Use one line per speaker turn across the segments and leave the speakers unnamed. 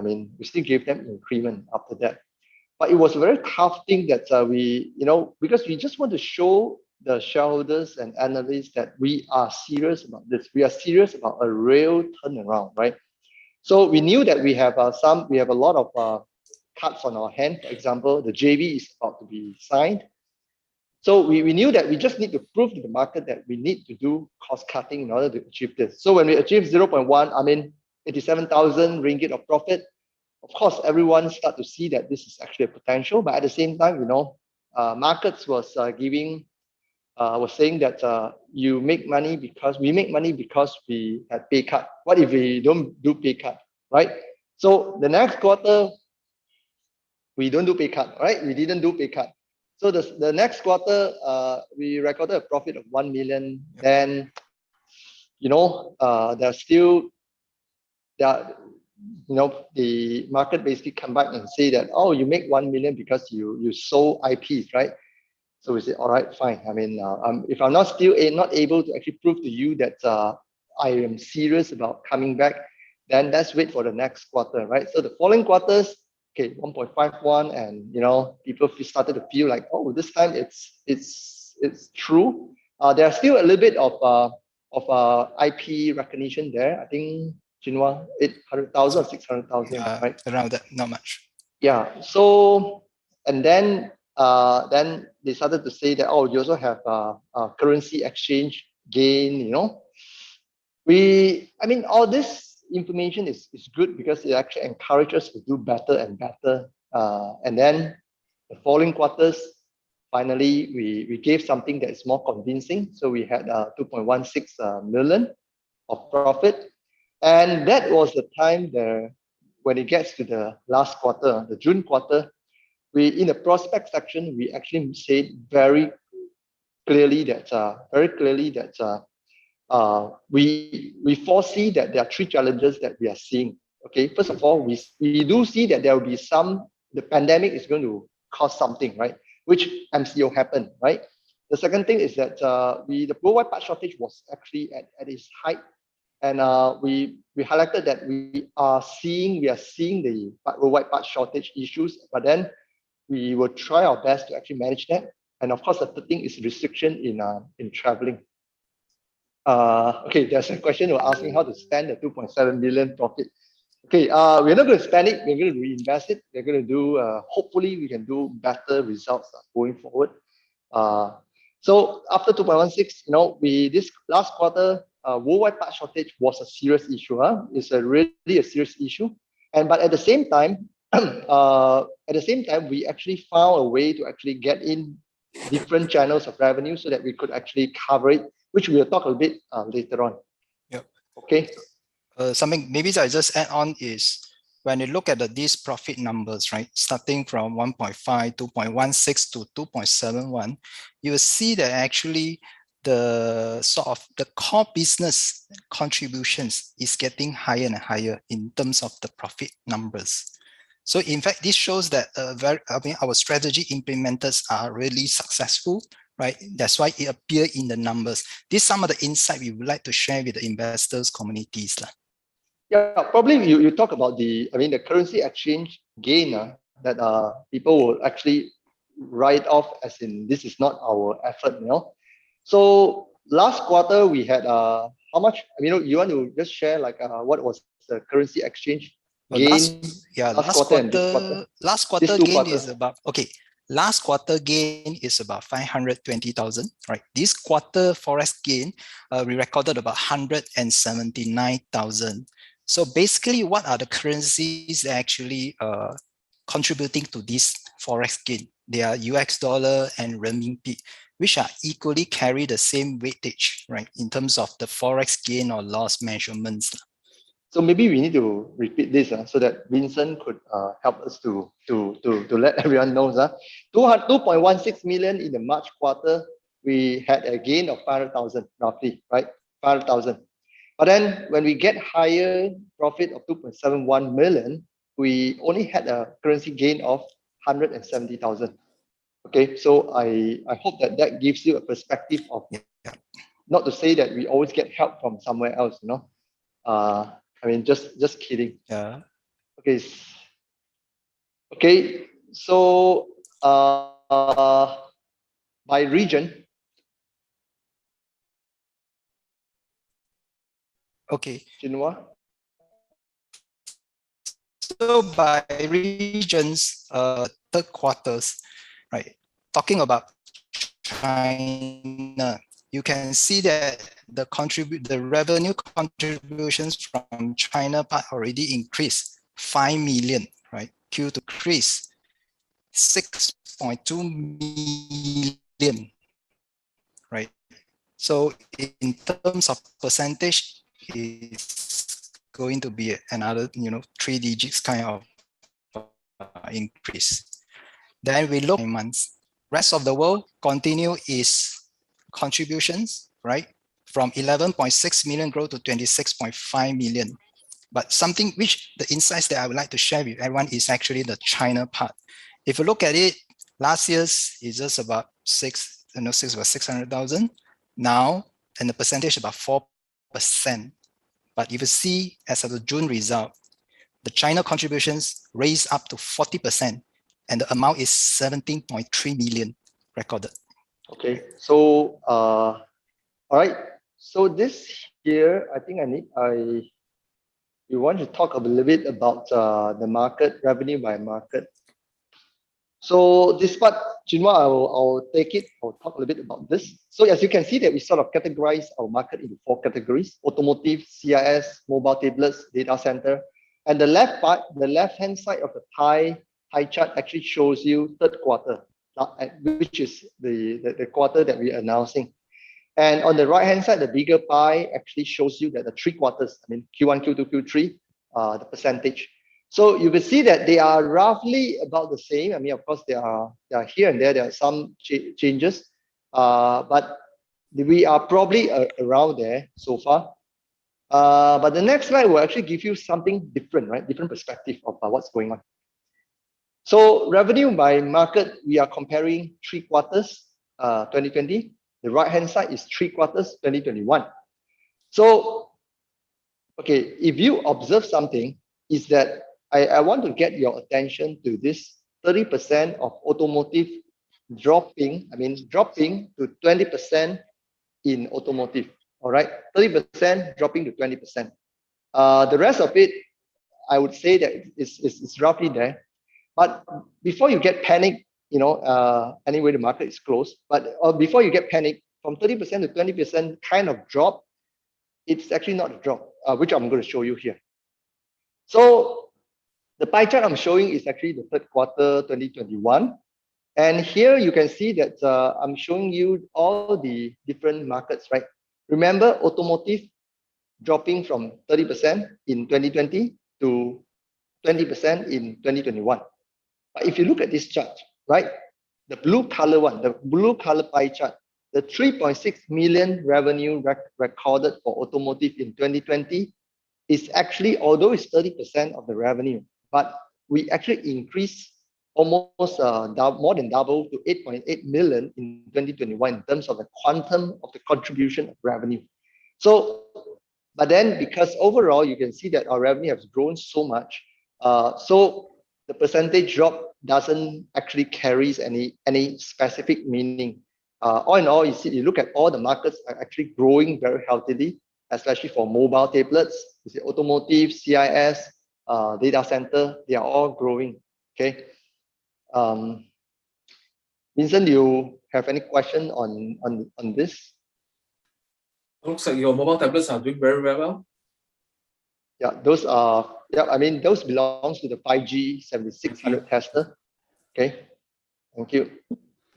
I mean, we still gave them increment after that. But it was a very tough thing that we, because we just want to show the shareholders and analysts that we are serious about this. We are serious about a real turnaround, right? So we knew that we have a lot of cards on our hand. For example, the JV is about to be signed. So we knew that we just need to prove to the market that we need to do cost cutting in order to achieve this. So when we achieve 0.1, 87,000 ringgit of profit, of course, everyone start to see that this is actually a potential. But at the same time, markets was saying that you make money because we make money because we had pay cut. What if we don't do pay cut, right? So the next quarter, we don't do pay cut, right? We didn't do pay cut. So the next quarter, we recorded a profit of 1 million. Then, there's still, the market basically come back and say that, oh, you make 1 million because you sold IPs, right? So we say, all right, fine. I mean, if I'm not able to actually prove to you that I am serious about coming back, then let's wait for the next quarter, right? So the following quarters, okay, 1.51, and people started to feel like, oh, this time it's true. There's still a little bit of IP recognition there. I think Jinhua 800,000 or 600,000, right?
Around that, not much.
Yeah. So and then they started to say that, oh, you also have a currency exchange gain. All this information is good because it actually encourages us to do better and better. And then the following quarters, finally, we gave something that is more convincing. So we had 2.16 million of profit. And that was the time when it gets to the last quarter, the June quarter, in the prospect section, we actually said very clearly that we foresee that there are three challenges that we are seeing. Okay, first of all, we do see that there will be the pandemic is going to cause something, right? Which MCO happened, right? The second thing is that the worldwide part shortage was actually at its height, and we highlighted that we are seeing the worldwide part shortage issues, but then we will try our best to actually manage that. And of course, the third thing is restriction in traveling. Okay, there's a question we're asking how to spend the 2.7 million profit. Okay, we're not going to spend it. We're going to reinvest it. We're going to do. Hopefully, we can do better results going forward. So after 2.16, this last quarter, worldwide part shortage was a serious issue. It's really a serious issue. But at the same time, we actually found a way to actually get in different channels of revenue so that we could actually cover it, which we'll talk a bit later on.
Yep.
Okay.
Something maybe I just add on is when you look at these profit numbers, right, starting from 1.5, 2.16 to 2.71, you will see that actually the sort of the core business contributions is getting higher and higher in terms of the profit numbers. So in fact, this shows that our strategy implementers are really successful, right? That's why it appears in the numbers. These are some of the insight we would like to share with the investors communities.
Yeah, probably you talk about the currency exchange gain that people will actually write off as in this is not our effort, So last quarter we had how much? You want to just share what was the currency exchange gain?
Last quarter gain is about Last quarter gain is about 520,000, right? This quarter forex gain, we recorded about 179,000. So basically, what are the currencies actually contributing to this forex gain? They are US dollar and renminbi, which are equally carry the same weightage, right? In terms of the forex gain or loss measurements.
So maybe we need to repeat this so that Vincent could help us to let everyone know. 2.16 million in the March quarter, we had a gain of 500,000 roughly, right? 500,000. But then when we get higher profit of 2.71 million, we only had a currency gain of 170,000. Okay, so I hope that gives you a perspective of, not to say that we always get help from somewhere else, just kidding.
Yeah.
Okay. Okay. So by region.
Okay.
Chinua.
So by regions, third quarters, right? Talking about China, you can see that the revenue contributions from China part already increased 5 million, right? Q to increase 6.2 million, right? So in terms of percentage, it's going to be another, 3 digits kind of increase. Then we look at months. Rest of the world continue its contributions, right? From 11.6 million grow to 26.5 million. But something which the insights that I would like to share with everyone is actually the China part. If you look at it, last year's is just about six was 600,000. Now, and the percentage about 4%. But if you see as of the June result, the China contributions raised up to 40%, and the amount is 17.3 million recorded.
Okay, so all right. So this here, I think we want to talk a little bit about the market revenue by market. So this part, Chinua, I'll take it. I'll talk a little bit about this. So as you can see that we sort of categorize our market into 4 categories: automotive, CIS, mobile tablets, data center. And the left part, the left-hand side of the pie chart actually shows you third quarter, which is the quarter that we are announcing. And on the right-hand side, the bigger pie actually shows you that the 3 quarters, I mean Q1, Q2, Q3, the percentage. So you will see that they are roughly about the same. I mean, of course, there are here and there are some changes, but we are probably around there so far. But the next slide will actually give you something different, right? Different perspective of what's going on. So revenue by market, we are comparing 3 quarters, 2020. The right-hand side is 3 quarters, 2021. So, okay, if you observe something, is that I want to get your attention to this 30% of automotive dropping to 20% in automotive. All right, 30% dropping to 20%. The rest of it, I would say that it's roughly there. But before you get panicked, anyway, the market is closed. But before you get panicked, from 30% to 20% kind of drop, it's actually not a drop, which I'm going to show you here. So the pie chart I'm showing is actually the third quarter 2021. And here you can see that I'm showing you all the different markets, right? Remember, automotive dropping from 30% in 2020 to 20% in 2021. But if you look at this chart, right, the blue color one, the blue color pie chart, the 3.6 million revenue recorded for automotive in 2020 is actually, although it's 30% of the revenue, but we actually increased almost more than double to 8.8 million in 2021 in terms of the quantum of the contribution of revenue. So, but then because overall you can see that our revenue has grown so much, so the percentage drop doesn't actually carries any specific meaning. All in all, you look at all the markets are actually growing very healthily, especially for mobile tablets, you see automotive, CIS, data center, they are all growing. Okay. Vincent, do you have any question on this?
Looks like your mobile tablets are doing very, very well.
Yeah, those are, yeah, I mean, those belongs to the 5G 7600 tester. Okay, thank you.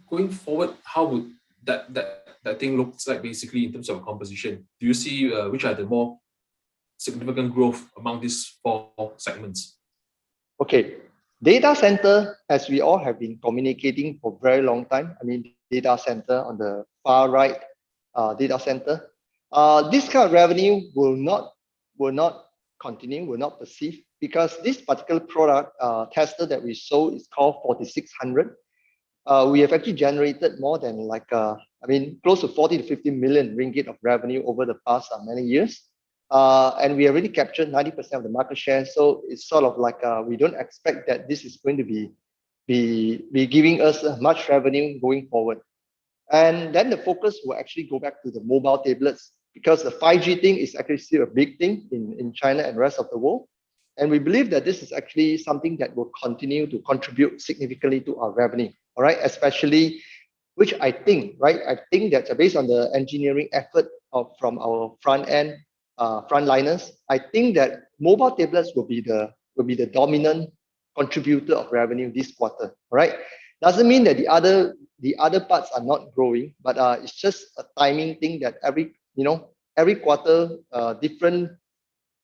Going forward, how would that thing looks like basically in terms of composition? Do you see which are the more significant growth among these 4 segments?
Okay, data center, as we all have been communicating for a very long time, I mean, data center on the far right, data center, this kind of revenue will not continue, will not persist, because this particular product tester that we sold is called 4600. We have actually generated more than close to 40 to 50 million ringgit of revenue over the past many years. and we already captured 90% of the market share. So it's sort of like we don't expect that this is going to be giving us much revenue going forward. And then the focus will actually go back to the mobile tablets, because the 5G thing is actually still a big thing in China and rest of the world. And we believe that this is actually something that will continue to contribute significantly to our revenue, all right? Especially, which I think, right? I think that based on the engineering effort from our front end frontliners, I think that mobile tablets will be the dominant contributor of revenue this quarter, all right? Doesn't mean that the other parts are not growing, but it's just a timing thing that every quarter different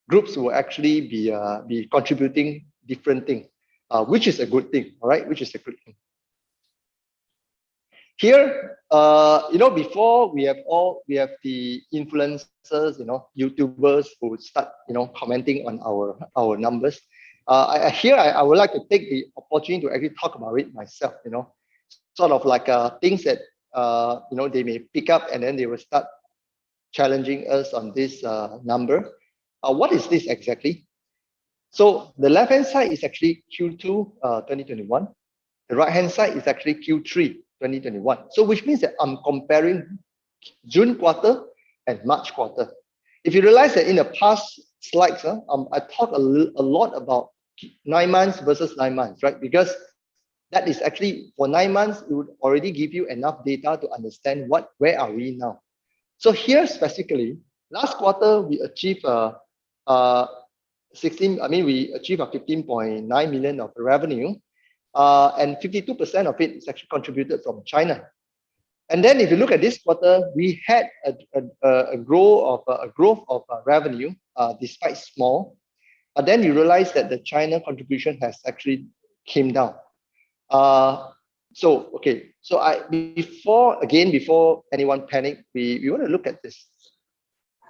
groups will actually be contributing different things, which is a good thing, all right? Which is a good thing. Here, before we have the influencers, YouTubers who start, commenting on our numbers. I would like to take the opportunity to actually talk about it myself, sort of like things that, they may pick up and then they will start challenging us on this number. What is this exactly? So the left-hand side is actually Q2 2021. The right-hand side is actually Q3 2021. So which means that I'm comparing June quarter and March quarter. If you realize that in the past slides, I talked a lot about 9 months versus 9 months, right? Because that is actually for 9 months, it would already give you enough data to understand where are we now. So here specifically, last quarter we achieved we achieved a 15.9 million of revenue, and 52% of it is actually contributed from China. And then if you look at this quarter, we had a growth of revenue, despite small. But then you realize that the China contribution has actually came down. So before anyone panic, we want to look at this.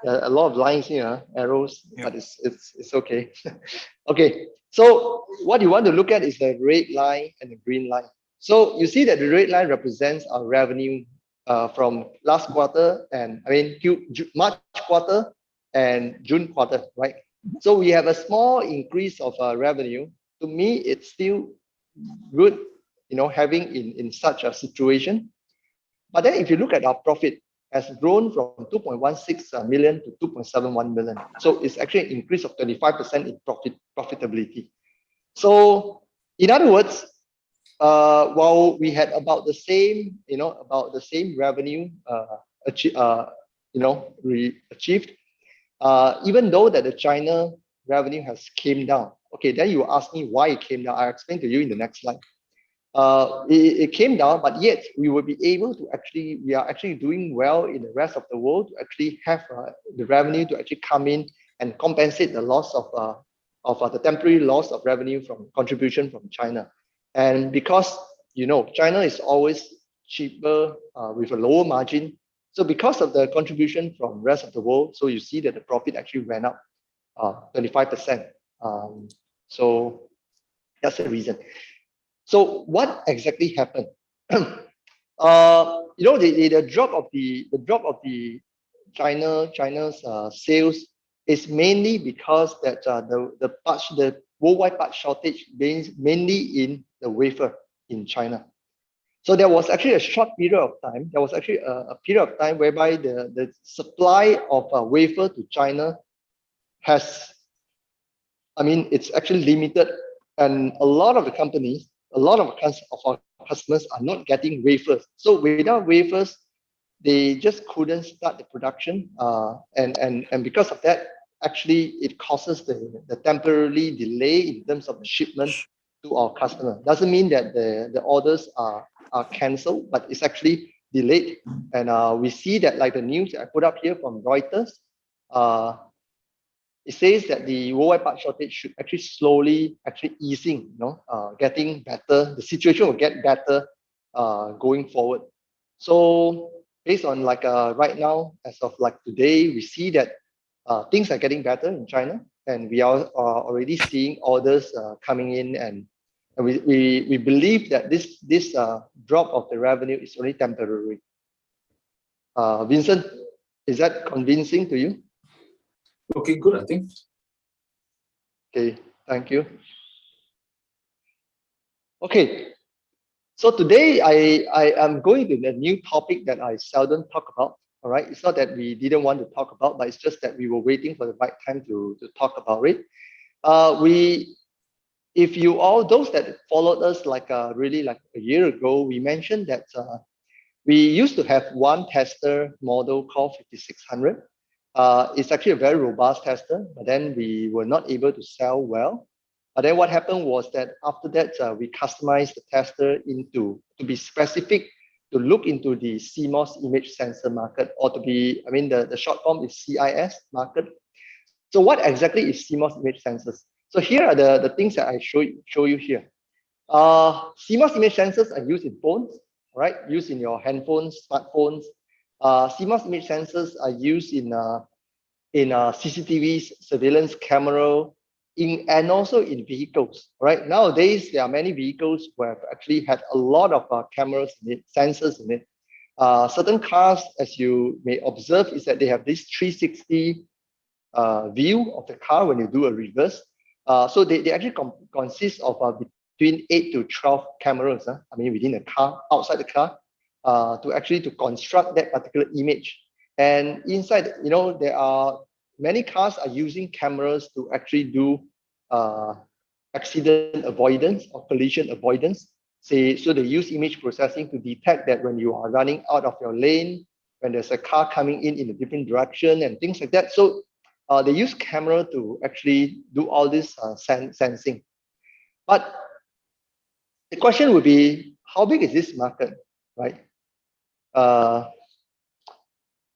A lot of lines here, arrows, yeah. But it's okay. Okay, so what you want to look at is the red line and the green line. So you see that the red line represents our revenue from last quarter, and March quarter and June quarter, right? So we have a small increase of revenue. To me, it's still good, having in such a situation. But then if you look at our profit, has grown from 2.16 million to 2.71 million. So it's actually an increase of 25% in profitability. So in other words, while we had about the same revenue achieved, even though that the China revenue has came down. Okay, then you ask me why it came down. I'll explain to you in the next slide. It came down, but yet we will be able to we are actually doing well in the rest of the world to actually have the revenue to actually come in and compensate the loss of the temporary loss of revenue from contribution from China. And because China is always cheaper with a lower margin, so because of the contribution from rest of the world, so you see that the profit actually went up 25%. So that's the reason. So what exactly happened? The drop of the China's sales is mainly because that the worldwide part shortage means mainly in the wafer in China. So there was actually a short period of time. There was actually a period of time whereby the supply of wafer to China it's actually limited, and a lot of the companies, a lot of our customers are not getting wafers. So without wafers, they just couldn't start the production, and because of that, actually it causes the temporarily delay in terms of the shipment to our customer. Doesn't mean that the orders are cancelled, but it's actually delayed. And we see that, like the news I put up here from Reuters, it says that the worldwide part shortage should actually slowly easing, getting better. The situation will get better going forward. So based on right now, as of today, we see that things are getting better in China, and we are already seeing orders coming in, and we believe that this drop of the revenue is only temporary. Vincent, is that convincing to you?
Looking good, I think.
Okay, thank you. Okay, so today I am going to a new topic that I seldom talk about. All right, it's not that we didn't want to talk about, but it's just that we were waiting for the right time to talk about it. If you all, those that followed us really like a year ago, we mentioned that we used to have one tester model called 5600. It's actually a very robust tester, but then we were not able to sell well. But then what happened was that after that, we customized the tester to be specific, to look into the CMOS image sensor market, or to be, I mean, the short form is CIS market. So what exactly is CMOS image sensors? So here are the things that I show you here. CMOS image sensors are used in phones, right? Used in your handphones, smartphones. CMOS image sensors are used in CCTVs, surveillance camera, and also in vehicles, right? Nowadays, there are many vehicles who have actually had a lot of cameras in it, sensors in it. Certain cars, as you may observe, is that they have this 360 view of the car when you do a reverse. So they actually consist of between 8 to 12 cameras, I mean, within the car, outside the car, to construct that particular image. And inside, there are many cars are using cameras to actually do accident avoidance or collision avoidance. So they use image processing to detect that when you are running out of your lane, when there's a car coming in a different direction and things like that. So they use camera to actually do all this sensing. But the question would be, how big is this market, right?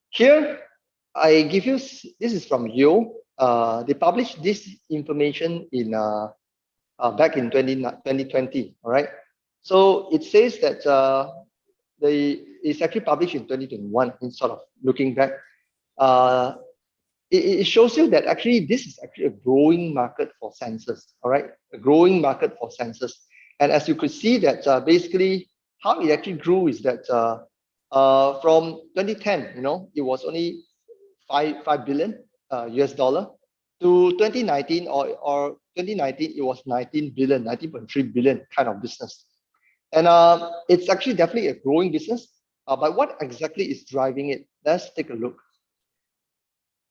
Here, I give you, this is from Yo. They published this information in back in 2020, all right? So it says that it's actually published in 2021, in sort of looking back. It shows you that actually this is actually a growing market for sensors, all right? A growing market for sensors. And as you could see that basically how it actually grew is that from 2010, it was only 5 billion US dollar to 2019 or 2019, it was 19 billion, 19.3 billion kind of business. And it's actually definitely a growing business. But what exactly is driving it? Let's take a look.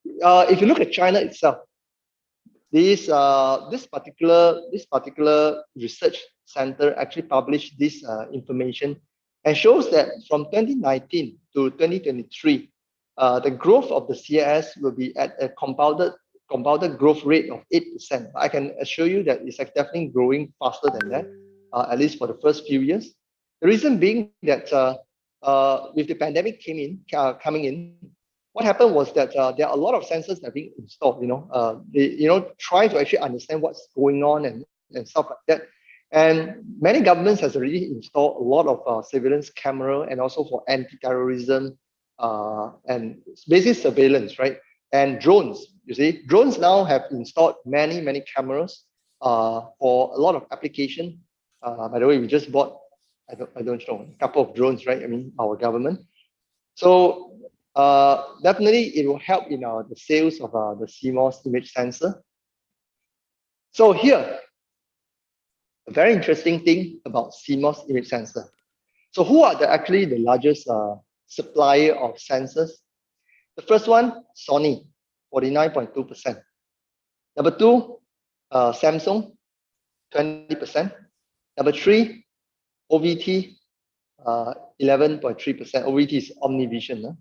If you look at China itself, this particular research center actually published this information and shows that from 2019 to 2023, the growth of the CIS will be at a compounded growth rate of 8%. I can assure you that it's definitely growing faster than that, at least for the first few years. The reason being that with the pandemic coming in, what happened was that there are a lot of sensors that are being installed. They try to actually understand what's going on and stuff like that. And many governments has already installed a lot of surveillance camera and also for anti-terrorism and basic surveillance, right? And drones. You see, drones now have installed many cameras for a lot of application. By the way, we just bought I don't know, a couple of drones, right? I mean, our government. So definitely it will help in the sales of the CMOS image sensor. So here, a very interesting thing about CMOS image sensor. So who are actually the largest supplier of sensors? The first one, Sony, 49.2%. Number two, Samsung, 20%. Number three, OVT, 11.3%. OVT is OmniVision,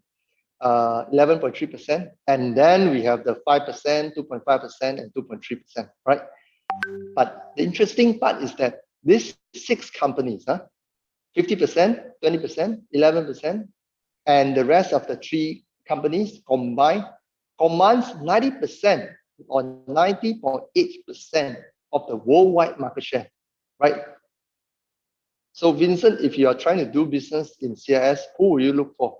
11.3%. And then we have the 5%, 2.5%, and 2.3%, right? But the interesting part is that these 6 companies, 50%, 20%, 11%, and the rest of the 3 companies combined commands 90% or 90.8% of the worldwide market share, right? So Vincent, if you are trying to do business in CIS, who will you look for?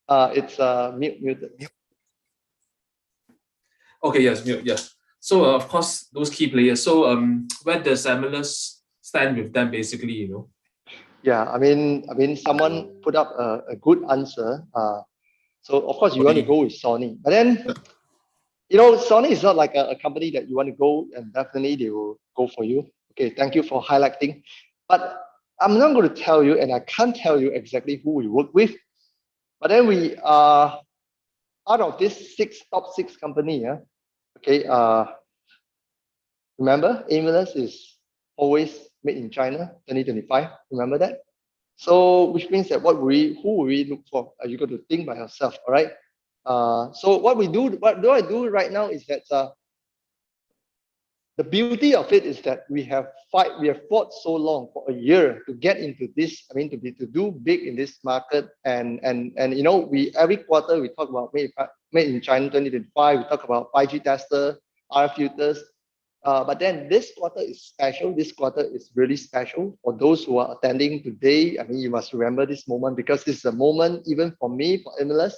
It's muted.
Okay, yes, mute, yes. So of course, those key players. So where does Aemulus stand with them, basically,
Yeah, I mean, someone put up a good answer. So of course you want to go with Sony, but then Sony is not like a company that you want to go and definitely they will go for you. Okay, thank you for highlighting. But I'm not going to tell you, and I can't tell you exactly who we work with. But then we are out of this top six company. Yeah. Okay. Remember, Aemulus is always made in China, 2025. Remember that. So which means that who will we look for? You got to think by yourself. All right. So what do I do right now is that the beauty of it is that we have fought so long for a year to get into this. I mean, to do big in this market, and we every quarter we talk about made in China 2025. We talk about 5G tester, RF filters. But then this quarter is special. This quarter is really special for those who are attending today. I mean, you must remember this moment because this is a moment, even for me, for Aemulus,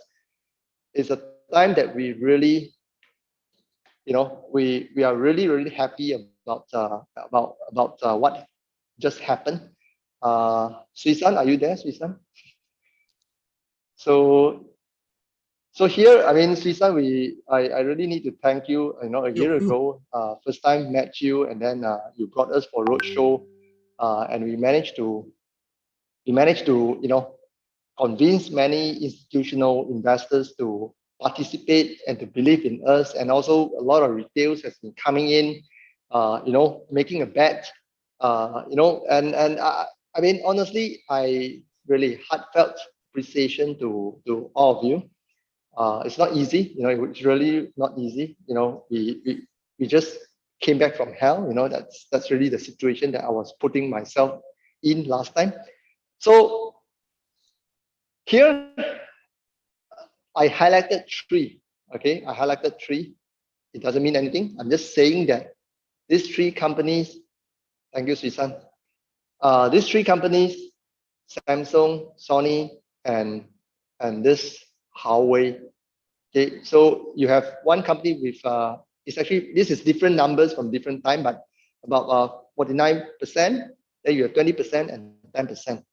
it's a time that we really, we are really happy about what just happened. Suisan, are you there, Suisan? So here, I mean, Suisan, I really need to thank you. A year ago, first time met you, and then you brought us for roadshow, and we managed to convince many institutional investors to participate and to believe in us, and also a lot of retails has been coming in, making a bet, I mean, honestly, I really heartfelt appreciation to all of you. It's not easy, it's really not easy. We just came back from hell. That's really the situation that I was putting myself in last time. So here I highlighted three. Okay, I highlighted three. It doesn't mean anything. I'm just saying that these three companies. Thank you, Suisan. These three companies, Samsung, Sony, and this Huawei. Okay, so you have one company with it's actually, this is different numbers from different time, but about 49%. Then you have 20% and 10%.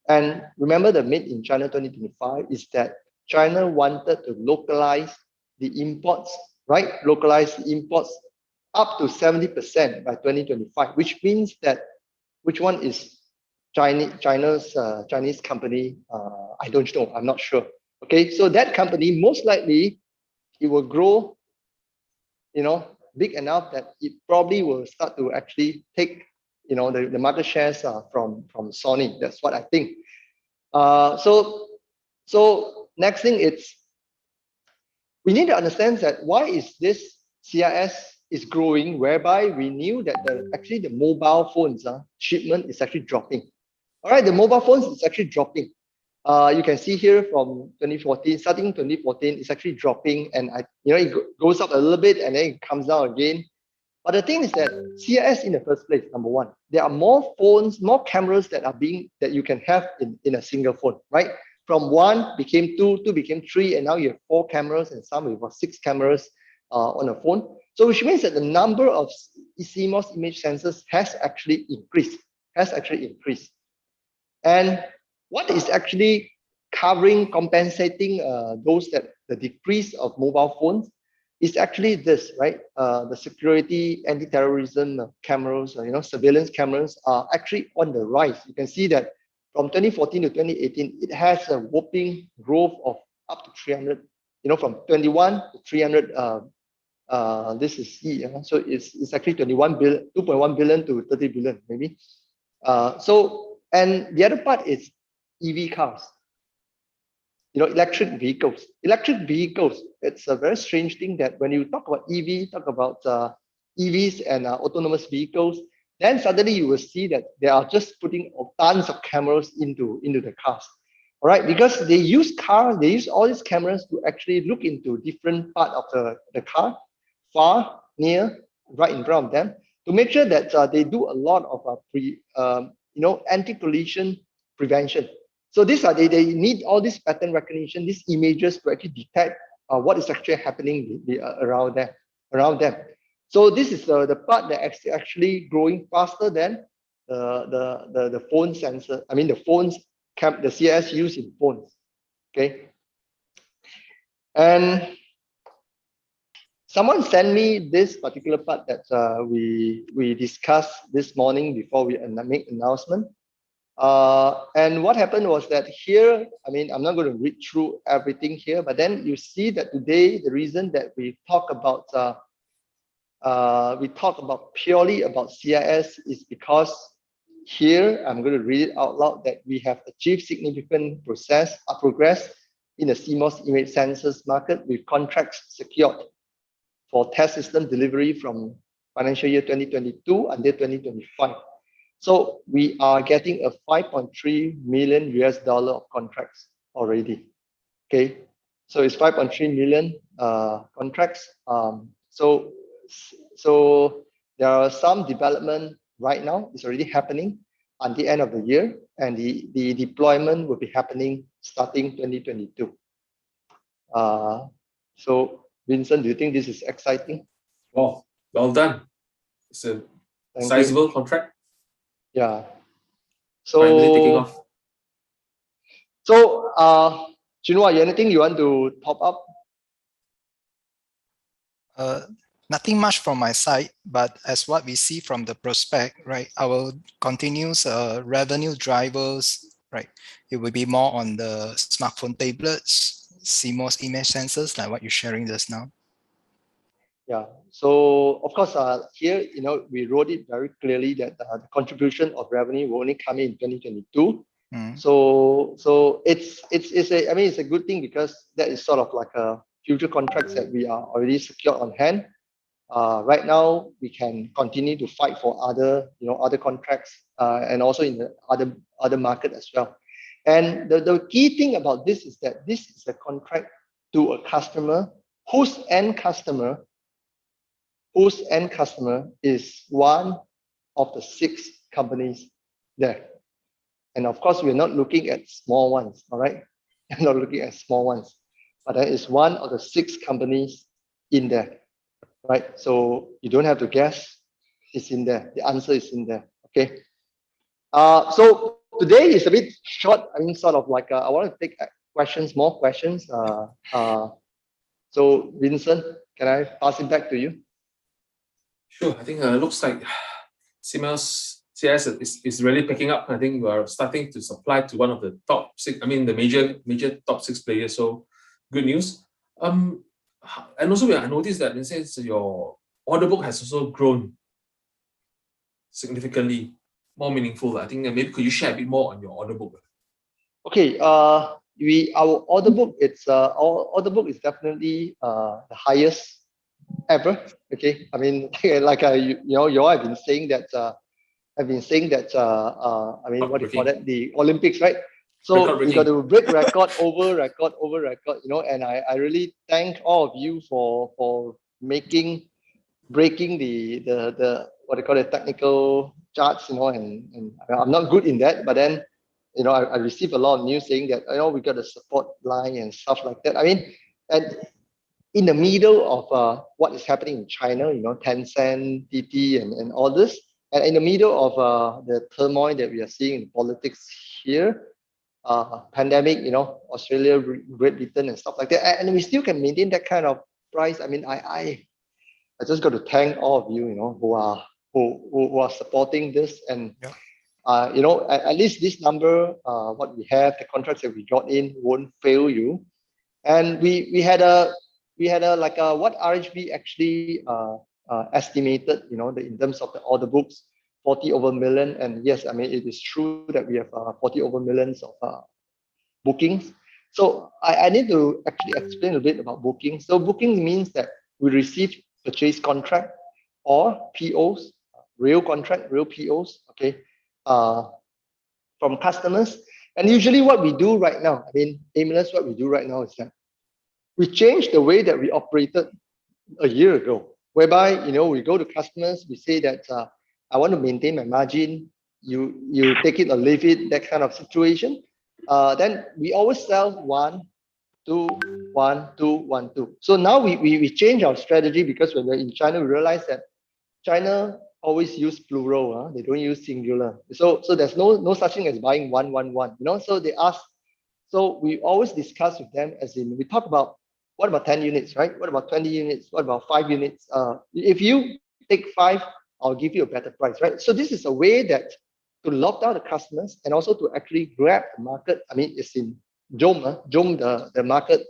And remember, the Made in China 2025 is that China wanted to localize the imports, right? Localize the imports up to 70% by 2025, which means that which one is China's Chinese company? I don't know. I'm not sure. Okay, so that company most likely it will grow, big enough that it probably will start to actually take, the market shares from Sony. That's what I think. So next thing it's we need to understand that why is this CIS is growing, whereby we knew that actually the mobile phones shipment is actually dropping. All right, the mobile phones is actually dropping. You can see here from 2014, starting 2014, it's actually dropping, and it goes up a little bit and then it comes down again. But the thing is that CIS in the first place, number one, there are more phones, more cameras that you can have in a single phone, right? From one became two became three, and now you have 4 cameras, and some you've got 6 cameras on a phone. So which means that the number of CMOS image sensors has actually increased. And what is actually compensating the decrease of mobile phones is actually this, right? The security, anti-terrorism cameras, surveillance cameras are actually on the rise. You can see that from 2014 to 2018, it has a whopping growth of up to 300, from 21 to 300. This is C, so it's actually 2.1 billion to 30 billion, maybe. And the other part is EV cars. Electric vehicles. It's a very strange thing that when you talk about EVs and autonomous vehicles, then suddenly you will see that they are just putting tons of cameras into the cars. All right, because they use all these cameras to actually look into different part of the car, far, near, right in front of them, to make sure that they do a lot of anti-collision prevention. So they need all this pattern recognition, these images to actually detect what is actually happening around them. So this is the part that actually growing faster than the phone sensor. I mean the phones the CIS used in phones. Okay, and someone sent me this particular part that we discussed this morning before we make announcement. And what happened was that here, I mean, I'm not going to read through everything here, but then you see that today the reason that we talk about purely about CIS is because here I'm going to read it out loud that we have achieved significant progress in the CMOS image sensors market with contracts secured for test system delivery from financial year 2022 until 2025. So we are getting a 5.3 million US dollar of contracts already. Okay, so it's 5.3 million contracts. So there are some development right now. It's already happening at the end of the year, and the deployment will be happening starting 2022. So Vincent, do you think this is exciting?
Wow, well done. It's a
Thank
sizable
you.
contract.
Yeah.
Finally taking off.
So, Chinua, anything you want to top up?
Nothing much from my side, but as what we see from the prospect, right, our continuous revenue drivers, right, it will be more on the smartphone tablets, CMOS image sensors, like what you're sharing just now.
Yeah. So of course, here we wrote it very clearly that the contribution of revenue will only come in 2022. So it's a good thing because that is sort of like a future contracts that we are already secured on hand. Right now, we can continue to fight for other contracts and also in the other market as well. And the key thing about this is that this is a contract to a customer whose end customer is one of the 6 companies there. And of course, we're not looking at small ones, all right? We're not looking at small ones, but that is one of the 6 companies in there, right? So you don't have to guess, it's in there. The answer is in there, okay? So today is a bit short. I mean, sort of like I want to take more questions. So Vincent, can I pass it back to you?
Sure. I think it looks like CMOS CS is really picking up. I think we are starting to supply to one of the top 6. I mean, the major top 6 players. So good news. And also, I noticed that in a sense your order book has also grown significantly, more meaningful. I think maybe could you share a bit more on your order book?
Okay. Our order book is definitely the highest ever. Okay. I mean, like you all have been saying that. I've been saying that. I mean, what do you call that? The Olympics, right? So we got to break record over record over record. And I really thank all of you for breaking the what do you call it, technical charts. And I'm not good in that, but then I received a lot of news saying that we got a support line and stuff like that. I mean, and in the middle of what is happening in China, Tencent, TT, and all this, and in the middle of the turmoil that we are seeing in politics here, pandemic, Australia, Great Britain, and stuff like that, and we still can maintain that kind of price. I mean, I just got to thank all of you, who are supporting this, and at least this number, what we have, the contracts that we got in won't fail you. And we had like what RHB actually estimated, in terms of the order books, 40 over million. And yes, I mean, it is true that we have 40 over millions of bookings. So I need to actually explain a bit about booking. So booking means that we receive purchase contract or POs, real contract, real POs, okay, from customers. And usually what we do right now, I mean, Aemulus, what we do right now is that we changed the way that we operated a year ago, whereby, we go to customers, we say that I want to maintain my margin, you take it or leave it, that kind of situation. Then we always sell 1, 2, 1, 2, 1, 2. So now we change our strategy because when we're in China, we realize that China always use plural. They don't use singular. So there's no such thing as buying one. So they ask. So we always discuss with them, as in we talk about what about 10 units, right? What about 20 units? What about 5 units? If you take 5, I'll give you a better price, right? So this is a way that to lock down the customers and also to actually grab the market. I mean, it's in Jom the market,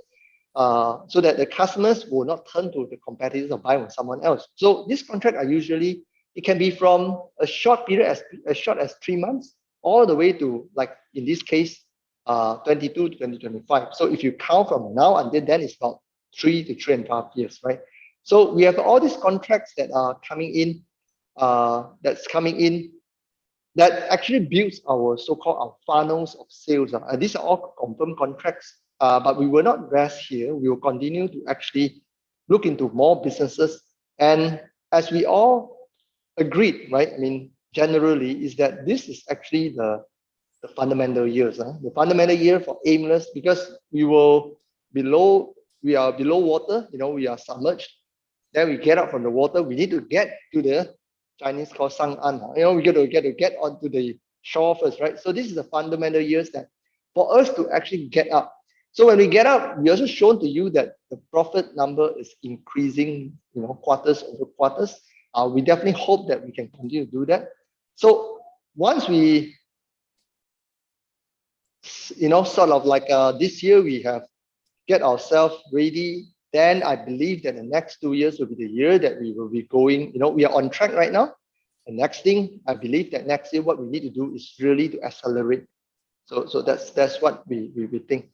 so that the customers will not turn to the competitors or buy from someone else. So this contract are usually, it can be from a short period as short as 3 months, all the way to, like in this case, 22 to 2025. So if you count from now until then, it's about 3 to 3.5 years, right? So we have all these contracts that are coming in, that actually builds our so-called our funnels of sales. And these are all confirmed contracts, but we will not rest here. We will continue to actually look into more businesses. And as we all agreed, right? I mean, generally is that this is actually the fundamental years. The fundamental year for Aemulus, because we are below water, we are submerged. Then we get out from the water, we need to get to the Chinese called Sang'an. We got to get onto the shore first, right? So this is the fundamental years that for us to actually get up. So when we get up, we also shown to you that the profit number is increasing, quarters over quarters. We definitely hope that we can continue to do that. So once we, sort of like this year, we have get ourselves ready, then I believe that the next 2 years will be the year that we will be going, we are on track right now. The next thing, I believe that next year, what we need to do is really to accelerate. So that's what we think.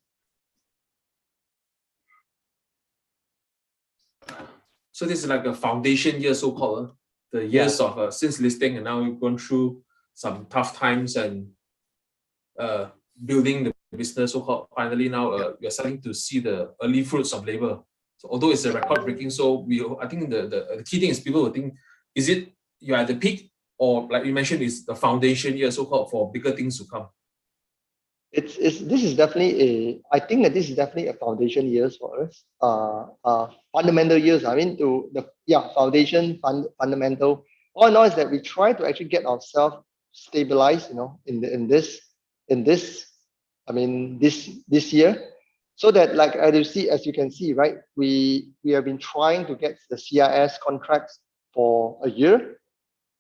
So this is like a foundation year, so-called, the years of since listing, and now we've gone through some tough times and building the business, so-called. Finally, now we're starting to see the early fruits of labor. So although it's a record breaking, so I think the key thing is people will think, is it you're at the peak, or like you mentioned, is the foundation year, so-called, for bigger things to come?
This is definitely I think that this is definitely a foundation years for us. Fundamental years. I mean, foundation, fundamental. All in all is that we try to actually get ourselves stabilized, in this, I mean, this year, so that, like as you can see, right, we have been trying to get the CIS contracts for a year.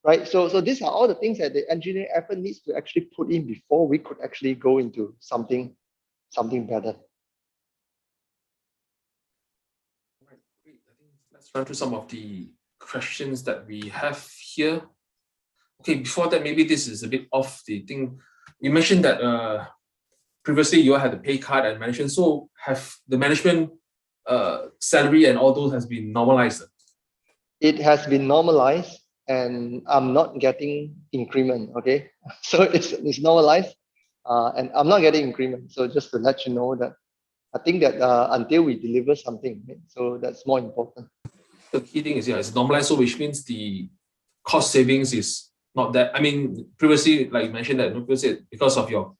Right, so these are all the things that the engineering effort needs to actually put in before we could actually go into something better.
Right, great. I think let's run through some of the questions that we have here. Okay, before that, maybe this is a bit off the thing. You mentioned that previously you all had a pay cut and management. So have the management salary and all those has been normalized?
It has been normalized. And I'm not getting increment, okay? So it's normalized, and I'm not getting increment. So just to let you know that I think that until we deliver something, right? So that's more important.
The key thing is, it's normalized, so which means the cost savings is not that. I mean, previously, like you mentioned that because of your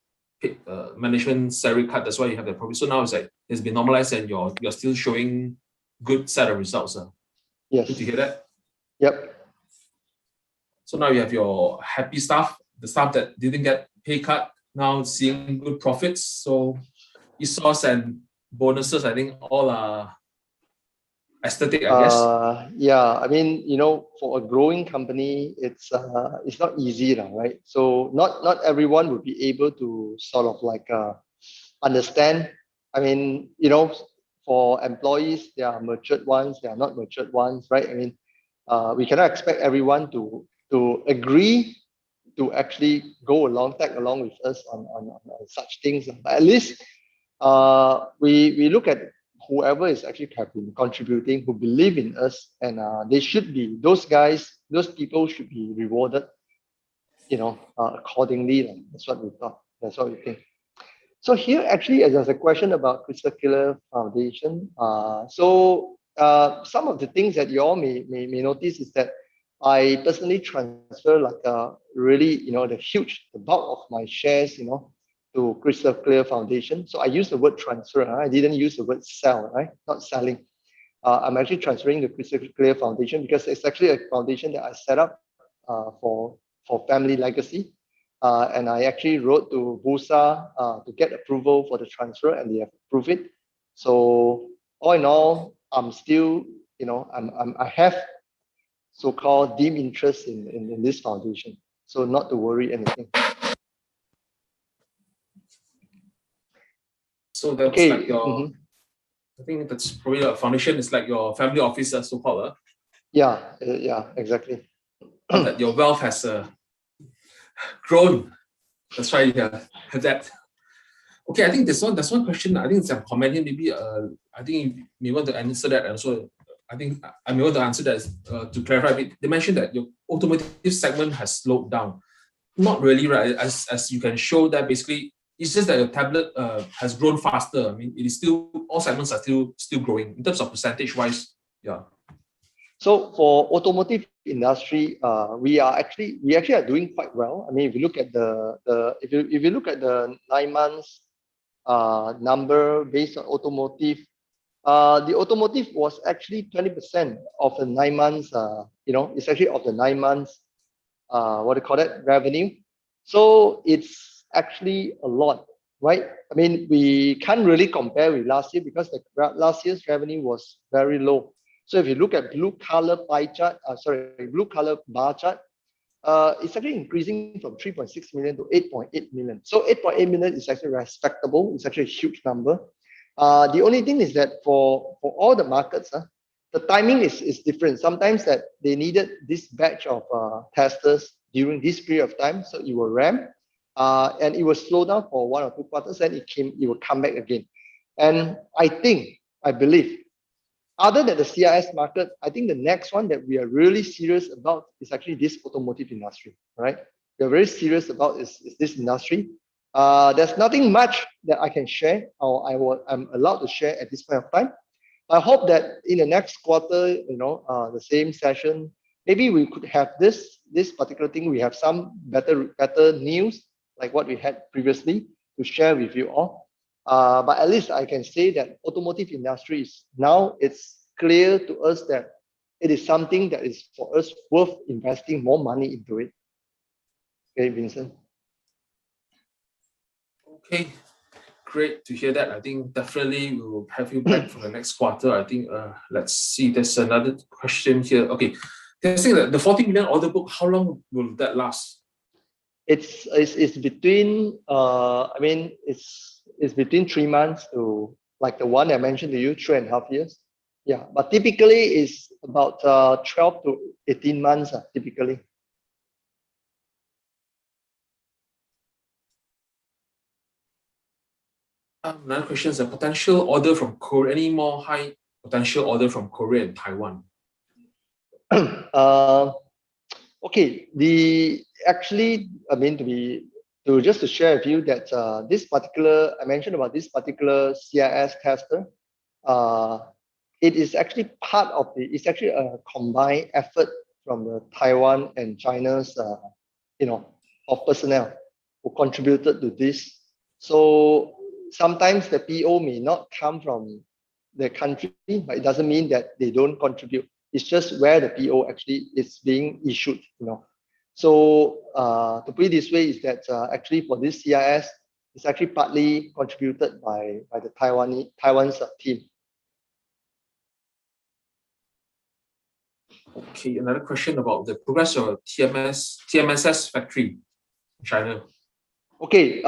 management salary cut, that's why you have the profit. So now it's like it's been normalized, and you're still showing good set of results.
Yes.
Good to hear that.
Yep.
So now you have your happy staff, the staff that didn't get pay cut, now seeing good profits. So ESOPs and bonuses, I think all are aesthetic, I guess.
Yeah, I mean, for a growing company, it's not easy, right? So not everyone would be able to sort of like understand. I mean, for employees, there are matured ones, there are not matured ones, right? I mean, we cannot expect everyone to agree to actually tag along with us on such things. But at least we look at whoever is actually have been contributing, who believe in us, and those people should be rewarded, accordingly. That's what we thought. That's what we think. So here actually, there's a question about Crystal Clear Foundation. So some of the things that you all may notice is that I personally transfer really, the bulk of my shares, to Crystal Clear Foundation. So I use the word transfer. I didn't use the word sell, right? Not selling. I'm actually transferring the Crystal Clear Foundation because it's actually a foundation that I set up for family legacy. And I actually wrote to Bursa to get approval for the transfer, and they have approved it. So all in all, I'm still, I have so-called deep interest in this foundation. So not to worry anything.
So that's
Okay.
like your, I think that's probably a foundation. It's like your family office, so-called.
Yeah, exactly.
But that your wealth has grown. That's why you have that. Okay, I think there's one question. I think it's a comment here. Maybe I think you may want to answer that. And also, I think I may want to answer that to clarify a bit. They mentioned that your automotive segment has slowed down. Not really, right? As you can show that basically it's just that your tablet has grown faster. I mean, it is still, all segments are still growing in terms of percentage wise. Yeah.
So for automotive industry, we actually are doing quite well. I mean, if you look at if you look at the 9 months number based on automotive, the automotive was actually 20% of the 9 months. It's actually of the 9 months. What do you call it? Revenue. So it's actually a lot, right? I mean, we can't really compare with last year because the last year's revenue was very low. So if you look at blue color blue color bar chart, it's actually increasing from 3.6 million to 8.8 million. So 8.8 million is actually respectable. It's actually a huge number. The only thing is that for all the markets, the timing is different. Sometimes that they needed this batch of testers during this period of time, so it will ramp, and it will slow down for 1 or 2 quarters, and it will come back again. And I believe, other than the CIS market, I think the next one that we are really serious about is actually this automotive industry, right? We are very serious about is this industry. There's nothing much that I can share or I'm allowed to share at this point of time. I hope that in the next quarter, the same session, maybe we could have this particular thing. We have some better news like what we had previously to share with you all. But at least I can say that automotive industry is now, it's clear to us that it is something that is for us worth investing more money into it. Okay, Vincent.
Okay, great to hear that. I think definitely we will have you back for the next quarter. I think let's see. There's another question here. Okay, they're saying that the 40 million order book, how long will that last?
It's between it's between 3 months to, like the one I mentioned to you, 3.5 years. Yeah, but typically it's about 12 to 18 months typically.
Another question is a potential order from Korea. Any more high potential order from Korea and Taiwan?
Okay, to share with you that I mentioned about this particular CIS tester. It is actually it's actually a combined effort from the Taiwan and China's, of personnel who contributed to this. So sometimes the PO may not come from the country, but it doesn't mean that they don't contribute. It's just where the PO actually is being issued, So to put it this way is that actually for this CIS, it's actually partly contributed by the Taiwan's team.
Okay, another question about the progress of TMSS factory in China.
Okay,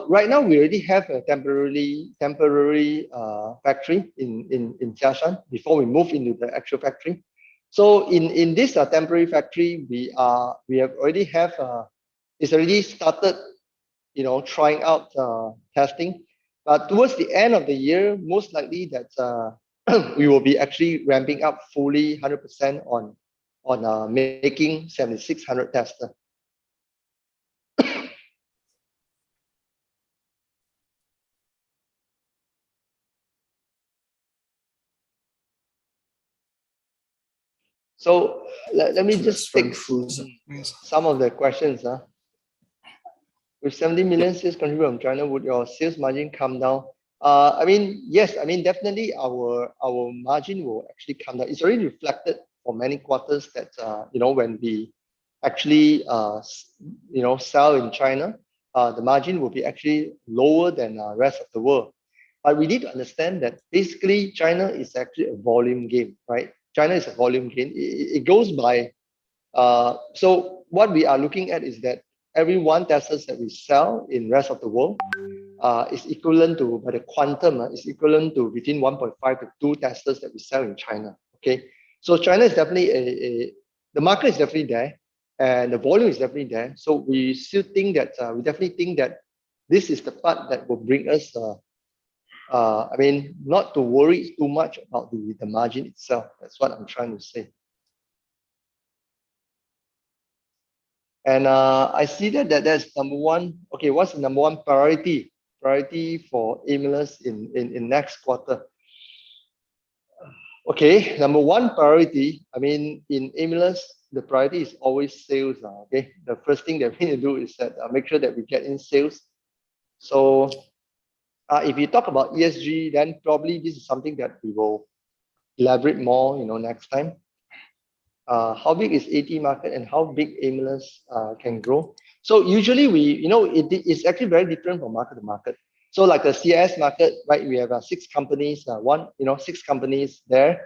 right now we already have a temporary factory in Jiashan before we move into the actual factory. So in this temporary factory, we have already it's already started, trying out testing. But towards the end of the year, most likely that we will be actually ramping up fully 100% on making 7600 tester. So let me just take some of the questions. With 70 million sales contributed from China, would your sales margin come down? Yes. Definitely our margin will actually come down. It's already reflected for many quarters that when we actually sell in China, the margin will be actually lower than rest of the world. But we need to understand that basically China is actually a volume game, right? China is a volume game. It goes by. So what we are looking at is that every one Teslas that we sell in rest of the world is equivalent to, by the quantum, is equivalent to between 1.5 to 2 Teslas that we sell in China. Okay, so China is definitely the market is definitely there, and the volume is definitely there. So we still think that we definitely think that this is the part that will bring us. I mean, not to worry too much about the margin itself. That's what I'm trying to say. And I see that that's number one. Okay, what's the number one priority? Priority for Aemulus in next quarter. Okay, number one priority. I mean, in Aemulus, the priority is always sales. Okay, the first thing that we need to do is that make sure that we get in sales. So if you talk about ESG, then probably this is something that we will elaborate more, next time. How big is AT market and how big Aemulus can grow? So usually it's actually very different from market to market. So like the CIS market, right? We have 6 companies, 6 companies there.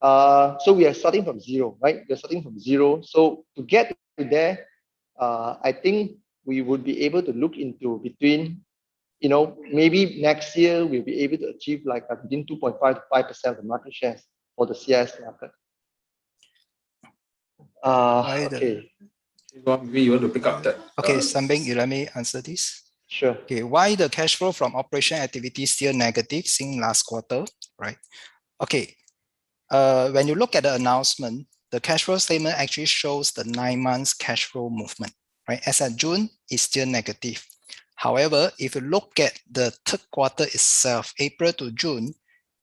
So we are starting from zero, right? We're starting from zero. So to get to there, I think we would be able to look into between, maybe next year we'll be able to achieve like between 2.5 to 5% of the market shares for the CIS market. Okay.
Maybe you want to pick up that.
Okay, Sanbing, you let me answer this.
Sure.
Okay, why the cash flow from operation activity still negative since last quarter, right? Okay, when you look at the announcement, the cash flow statement actually shows the 9 months cash flow movement, right? As at June, it's still negative. However, if you look at the third quarter itself, April to June,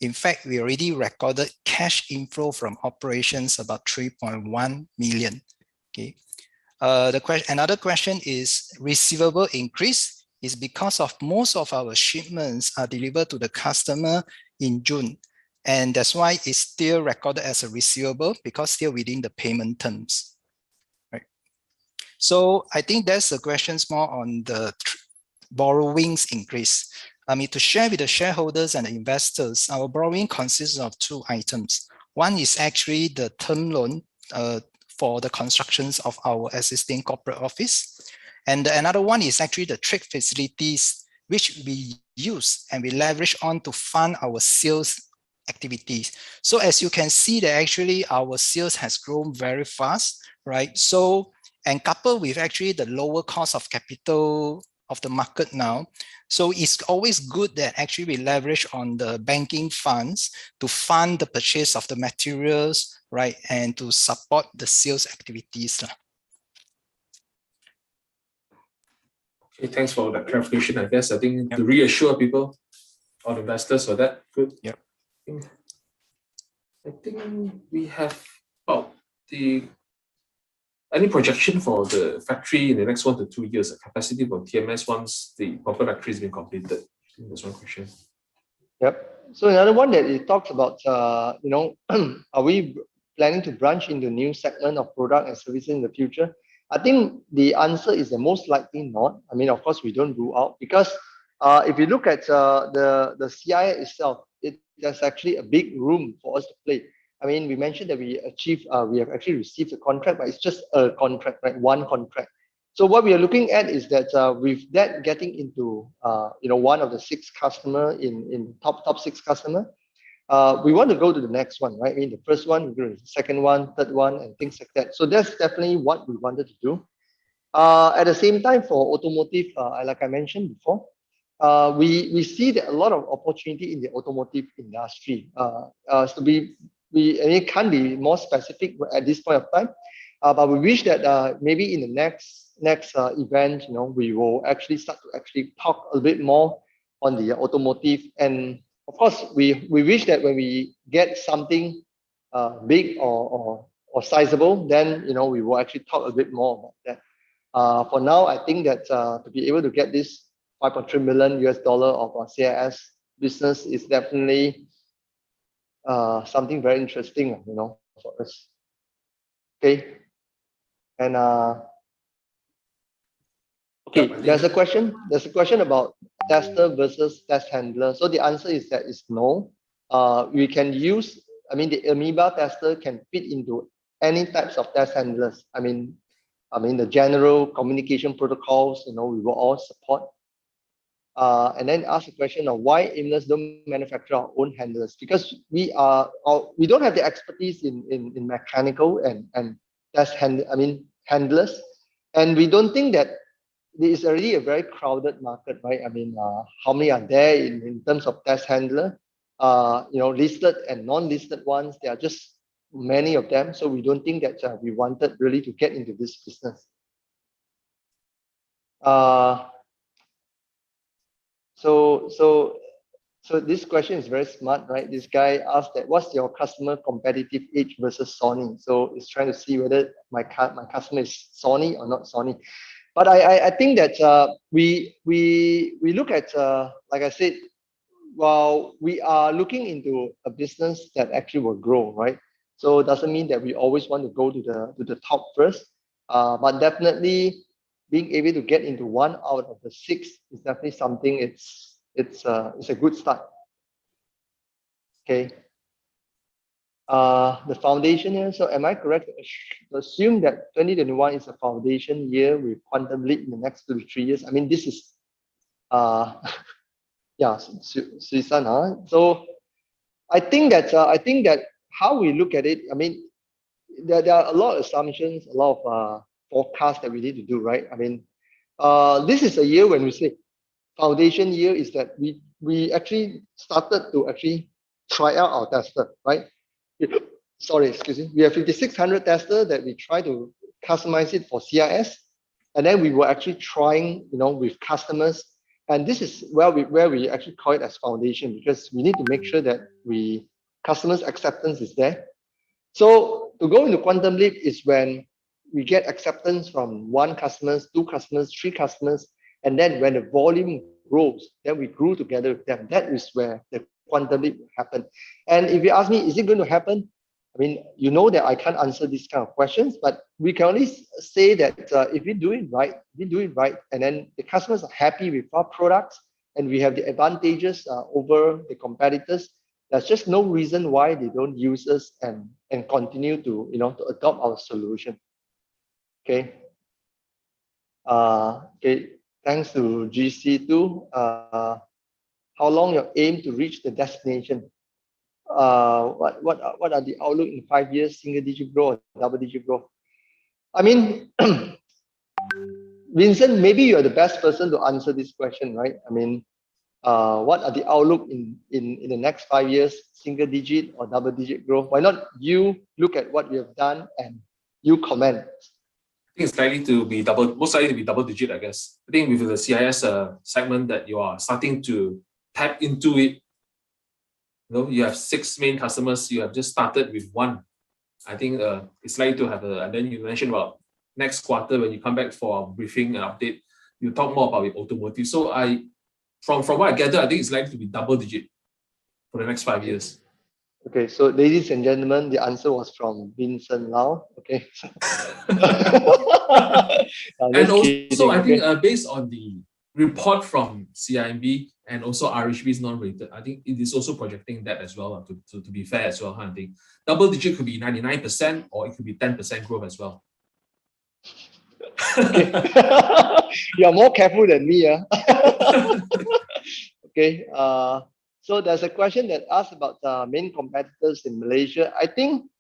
in fact, we already recorded cash inflow from operations about 3.1 million. Okay. Another question is receivable increase is because of most of our shipments are delivered to the customer in June. And that's why it's still recorded as a receivable because still within the payment terms. Right. So I think that's the questions more on the borrowings increase. I mean, to share with the shareholders and the investors, our borrowing consists of 2 items. One is actually the term loan for the constructions of our existing corporate office. And another one is actually the trade facilities, which we use and we leverage on to fund our sales activities. So as you can see that actually our sales has grown very fast, right? So, and coupled with actually the lower cost of capital of the market now. So it's always good that actually we leverage on the banking funds to fund the purchase of the materials, right? And to support the sales activities.
Okay, thanks for that clarification. I guess I think to reassure people or investors for that. Good.
Yep.
I think we have any projection for the factory in the next 1 to 2 years, the capacity for TMS once the corporate factory has been completed? I think that's one question.
Yep. So another one that it talks about, are we planning to branch into new segment of product and services in the future? I think the answer is the most likely not. I mean, of course, we don't rule out because if you look at the CIA itself, there's actually a big room for us to play. I mean, we mentioned that we have actually received a contract, but it's just a contract, right? One contract. So what we are looking at is that with that getting into one of the 6 customer in top 6 customer, we want to go to the next one, right? I mean, the first one, we go to the second one, third one, and things like that. So that's definitely what we wanted to do. At the same time, for automotive, like I mentioned before, we see that a lot of opportunity in the automotive industry. So it can't be more specific at this point of time, but we wish that maybe in the next event, we will actually start to actually talk a bit more on the automotive. And of course, we wish that when we get something big or sizable, then we will actually talk a bit more about that. For now, I think that to be able to get this $5.3 million of our CIS business is definitely something very interesting, for us. Okay. And okay, there's a question. There's a question about tester versus test handler. So the answer is that it's no. We can use. I mean, the Amoeba tester can fit into any types of test handlers. I mean the general communication protocols. We will all support. And then ask the question of why Aemulus don't manufacture our own handlers, because we don't have the expertise in mechanical and handlers, and we don't think that there is already a very crowded market, right? I mean, how many are there in terms of test handler? Listed and non-listed ones, there are just many of them. So we don't think that we wanted really to get into this business. So this question is very smart, right? This guy asked that, what's your customer competitive edge versus Sony? So it's trying to see whether my customer is Sony or not Sony. But I think that we look at, like I said, while we are looking into a business that actually will grow, right? So it doesn't mean that we always want to go to the top first, but definitely being able to get into 1 out of the 6 is definitely something. It's a good start. Okay. The foundation year. So am I correct to assume that 2021 is a foundation year with Quantum Leap in the next 2 to 3 years? I mean, this is yeah, Suisan, huh? So I think that how we look at it, I mean, there are a lot of assumptions, a lot of forecasts that we need to do, right? I mean, this is a year when we say foundation year is that we actually started to actually try out our tester, right? Sorry, excuse me. We have 5,600 tester that we try to customize it for CIS, and then we were actually trying, with customers. And this is where we actually call it as foundation, because we need to make sure that customers' acceptance is there. So to go into Quantum Leap is when we get acceptance from 1 customer, 2 customers, 3 customers, and then when the volume grows, then we grew together with them. That is where the Quantum Leap will happen. And if you ask me, is it going to happen? I mean, that I can't answer these kind of questions, but we can only say that if we do it right, and then the customers are happy with our products, and we have the advantages over the competitors, there's just no reason why they don't use us and continue to to adopt our solution. Okay. Okay. Thanks to GC2. How long you aim to reach the destination? What are the outlook in 5 years? Single digit growth, double digit growth? I mean, Vincent, maybe you are the best person to answer this question, right? I mean, what are the outlook in the next 5 years? Single digit or double digit growth? Why not you look at what we have done and you comment?
I think it's likely to be most likely to be double digit, I guess. I think with the CIS segment that you are starting to tap into it, you have 6 main customers, you have just started with 1. I think it's likely to have and then you mentioned about next quarter when you come back for a briefing and update, you talk more about automotive. So from what I gather, I think it's likely to be double digit for the next 5 years.
Okay, so ladies and gentlemen, the answer was from Vincent Lau. Okay.
And also, I think based on the report from CIMB and also RHB's non-rated, I think it is also projecting that as well, to be fair as well. I think double digit could be 99% or it could be 10% growth as well.
Okay. You're more careful than me. Okay. So there's a question that asks about main competitors in Malaysia. I think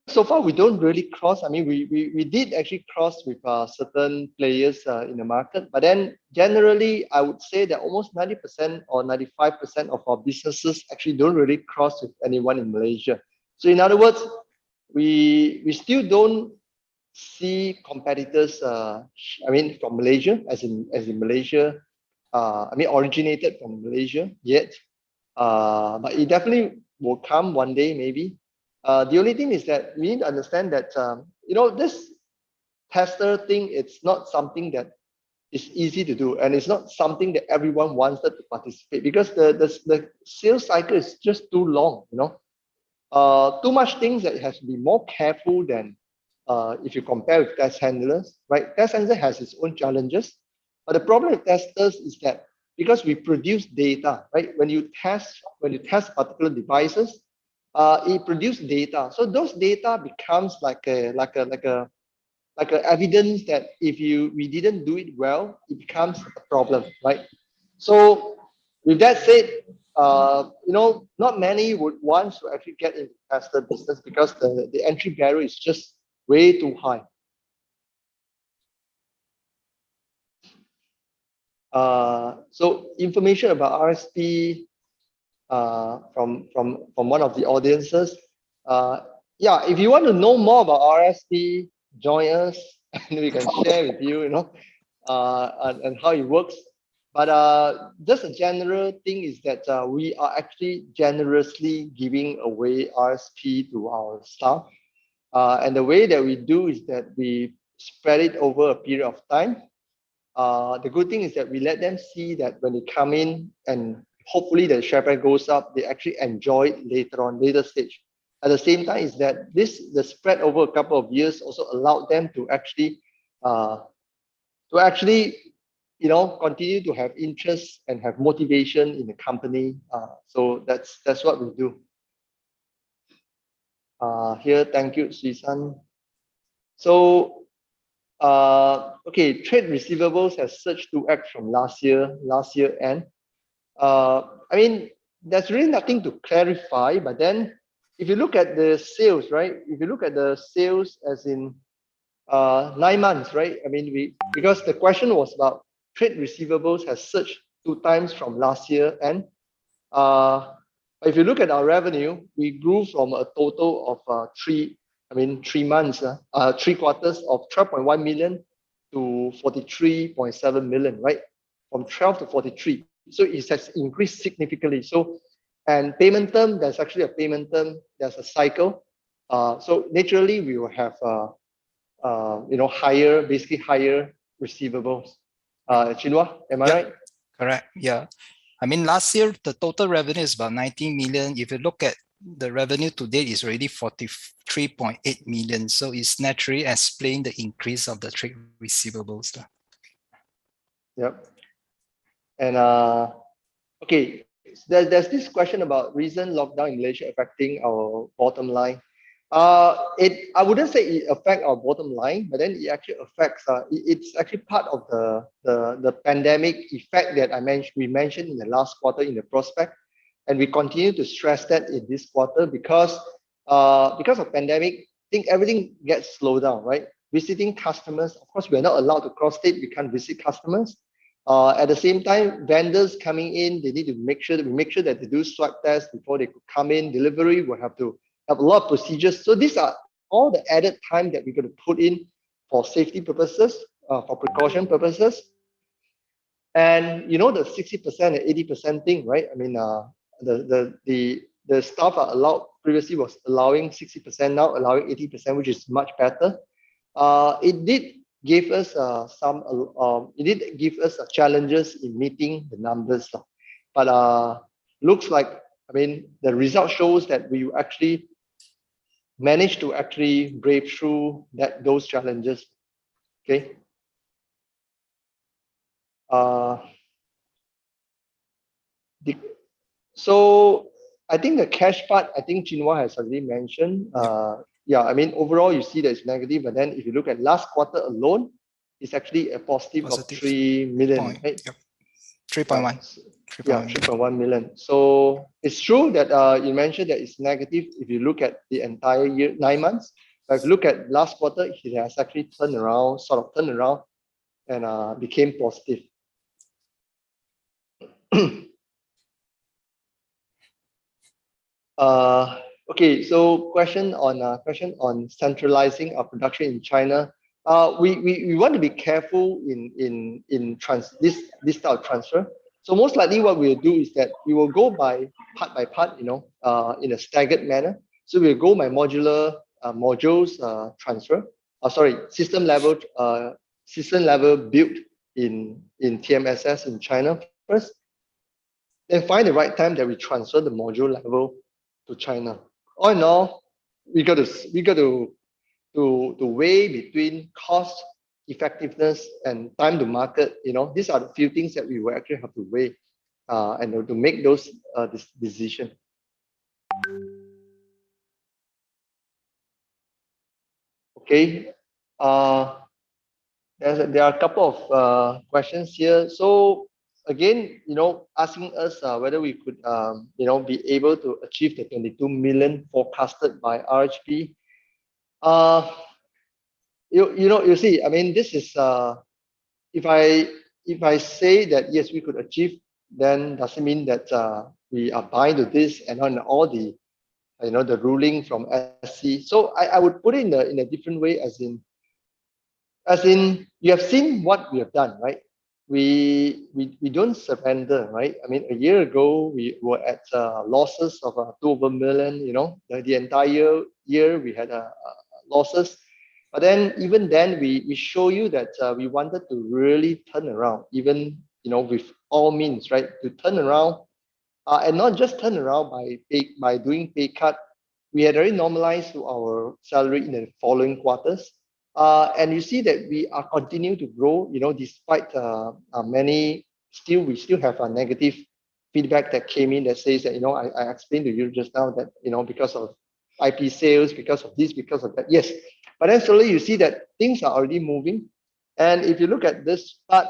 so far we don't really cross. I mean, we did actually cross with certain players in the market, but then generally I would say that almost 90% or 95% of our businesses actually don't really cross with anyone in Malaysia. So in other words, we still don't see competitors. I mean, from Malaysia, as in Malaysia. I mean, originated from Malaysia yet, but it definitely will come one day, maybe. The only thing is that we need to understand that this tester thing, it's not something that is easy to do, and it's not something that everyone wants to participate, because the sales cycle is just too long. Too much things that has to be more careful than if you compare with test handlers, right? Test handler has its own challenges, but the problem with testers is that because we produce data, right? When you test particular devices, it produces data. So those data becomes like a evidence that if we didn't do it well, it becomes a problem, right? So with that said, not many would want to actually get into tester business because the entry barrier is just way too high. So information about RSP from one of the audiences. Yeah, if you want to know more about RSP, join us and we can share with you, and how it works. But just a general thing is that we are actually generously giving away RSP to our staff. And the way that we do is that we spread it over a period of time. The good thing is that we let them see that when they come in and hopefully the share price goes up, they actually enjoy it later stage. At the same time is that the spread over a couple of years also allowed them to actually continue to have interest and have motivation in the company. So that's what we do. Here, thank you, Susan. So okay, trade receivables has surged 2x from last year end. I mean, there's really nothing to clarify, but then if you look at the sales, right? If you look at the sales as in 9 months, right? I mean, because the question was about trade receivables has surged 2 times from last year end. If you look at our revenue, we grew from a total of 3 months, 3 quarters of 12.1 million to 43.7 million, right? From 12 to 43. So it has increased significantly. So, and payment term, there's actually a payment term, there's a cycle. So naturally, we will have basically higher receivables. Chinua, am I right?
Correct. Yeah. I mean, last year, the total revenue is about 19 million. If you look at the revenue to date, is already 43.8 million. So it's naturally explain the increase of the trade receivables.
Yep. And okay, there's this question about recent lockdown in Malaysia affecting our bottom line. I wouldn't say it affects our bottom line, but then it actually affects. It's actually part of the pandemic effect that we mentioned in the last quarter in the prospect, and we continue to stress that in this quarter because of pandemic, I think everything gets slowed down, right? Visiting customers, of course, we are not allowed to cross state. We can't visit customers. At the same time, vendors coming in, they need to make sure that they do swab tests before they could come in. Delivery will have to have a lot of procedures. So these are all the added time that we're going to put in for safety purposes, for precaution purposes. And the 60% and 80% thing, right? I mean, the staff are allowed, previously was allowing 60%, now allowing 80%, which is much better. It did give us challenges in meeting the numbers, but looks like, I mean, the result shows that we actually managed to actually brave through those challenges. Okay. So I think the cash part, I think Chinua has already mentioned. Yeah, I mean, overall, you see that it's negative, but then if you look at last quarter alone, it's actually a positive of 3 million, right?
Yep. 3.1.
Yeah, 3.1 million. So it's true that you mentioned that it's negative if you look at the entire year, 9 months. But if you look at last quarter, it has actually turned around and became positive. Okay, so question on centralizing our production in China. We want to be careful in this type of transfer. So most likely what we'll do is that we will go by part, in a staggered manner. So we'll go by modules transfer. System level built in TMSS in China first. Then find the right time that we transfer the module level to China. All in all, we got to to weigh between cost, effectiveness, and time to market. These are the few things that we will actually have to weigh and to make those this decision. Okay. There are a couple of questions here. So again, asking us whether we could, be able to achieve the 22 million forecasted by RHB. You see, I mean, this is if I say that yes, we could achieve, then does it mean that we are buying to this and on all the the ruling from SC? So I would put it in a different way, as in you have seen what we have done, right? We don't surrender, right? I mean, a year ago we were at losses of 2 million. The entire year we had losses. But then even then we show you that we wanted to really turn around, even with all means, right? To turn around, and not just turn around by doing pay cut. We had already normalized to our salary in the following quarters. And you see that we are continuing to grow, despite we still have a negative feedback that came in that says that, I explained to you just now that, because of IP sales, because of this, because of that. Yes. But then slowly you see that things are already moving. And if you look at this part,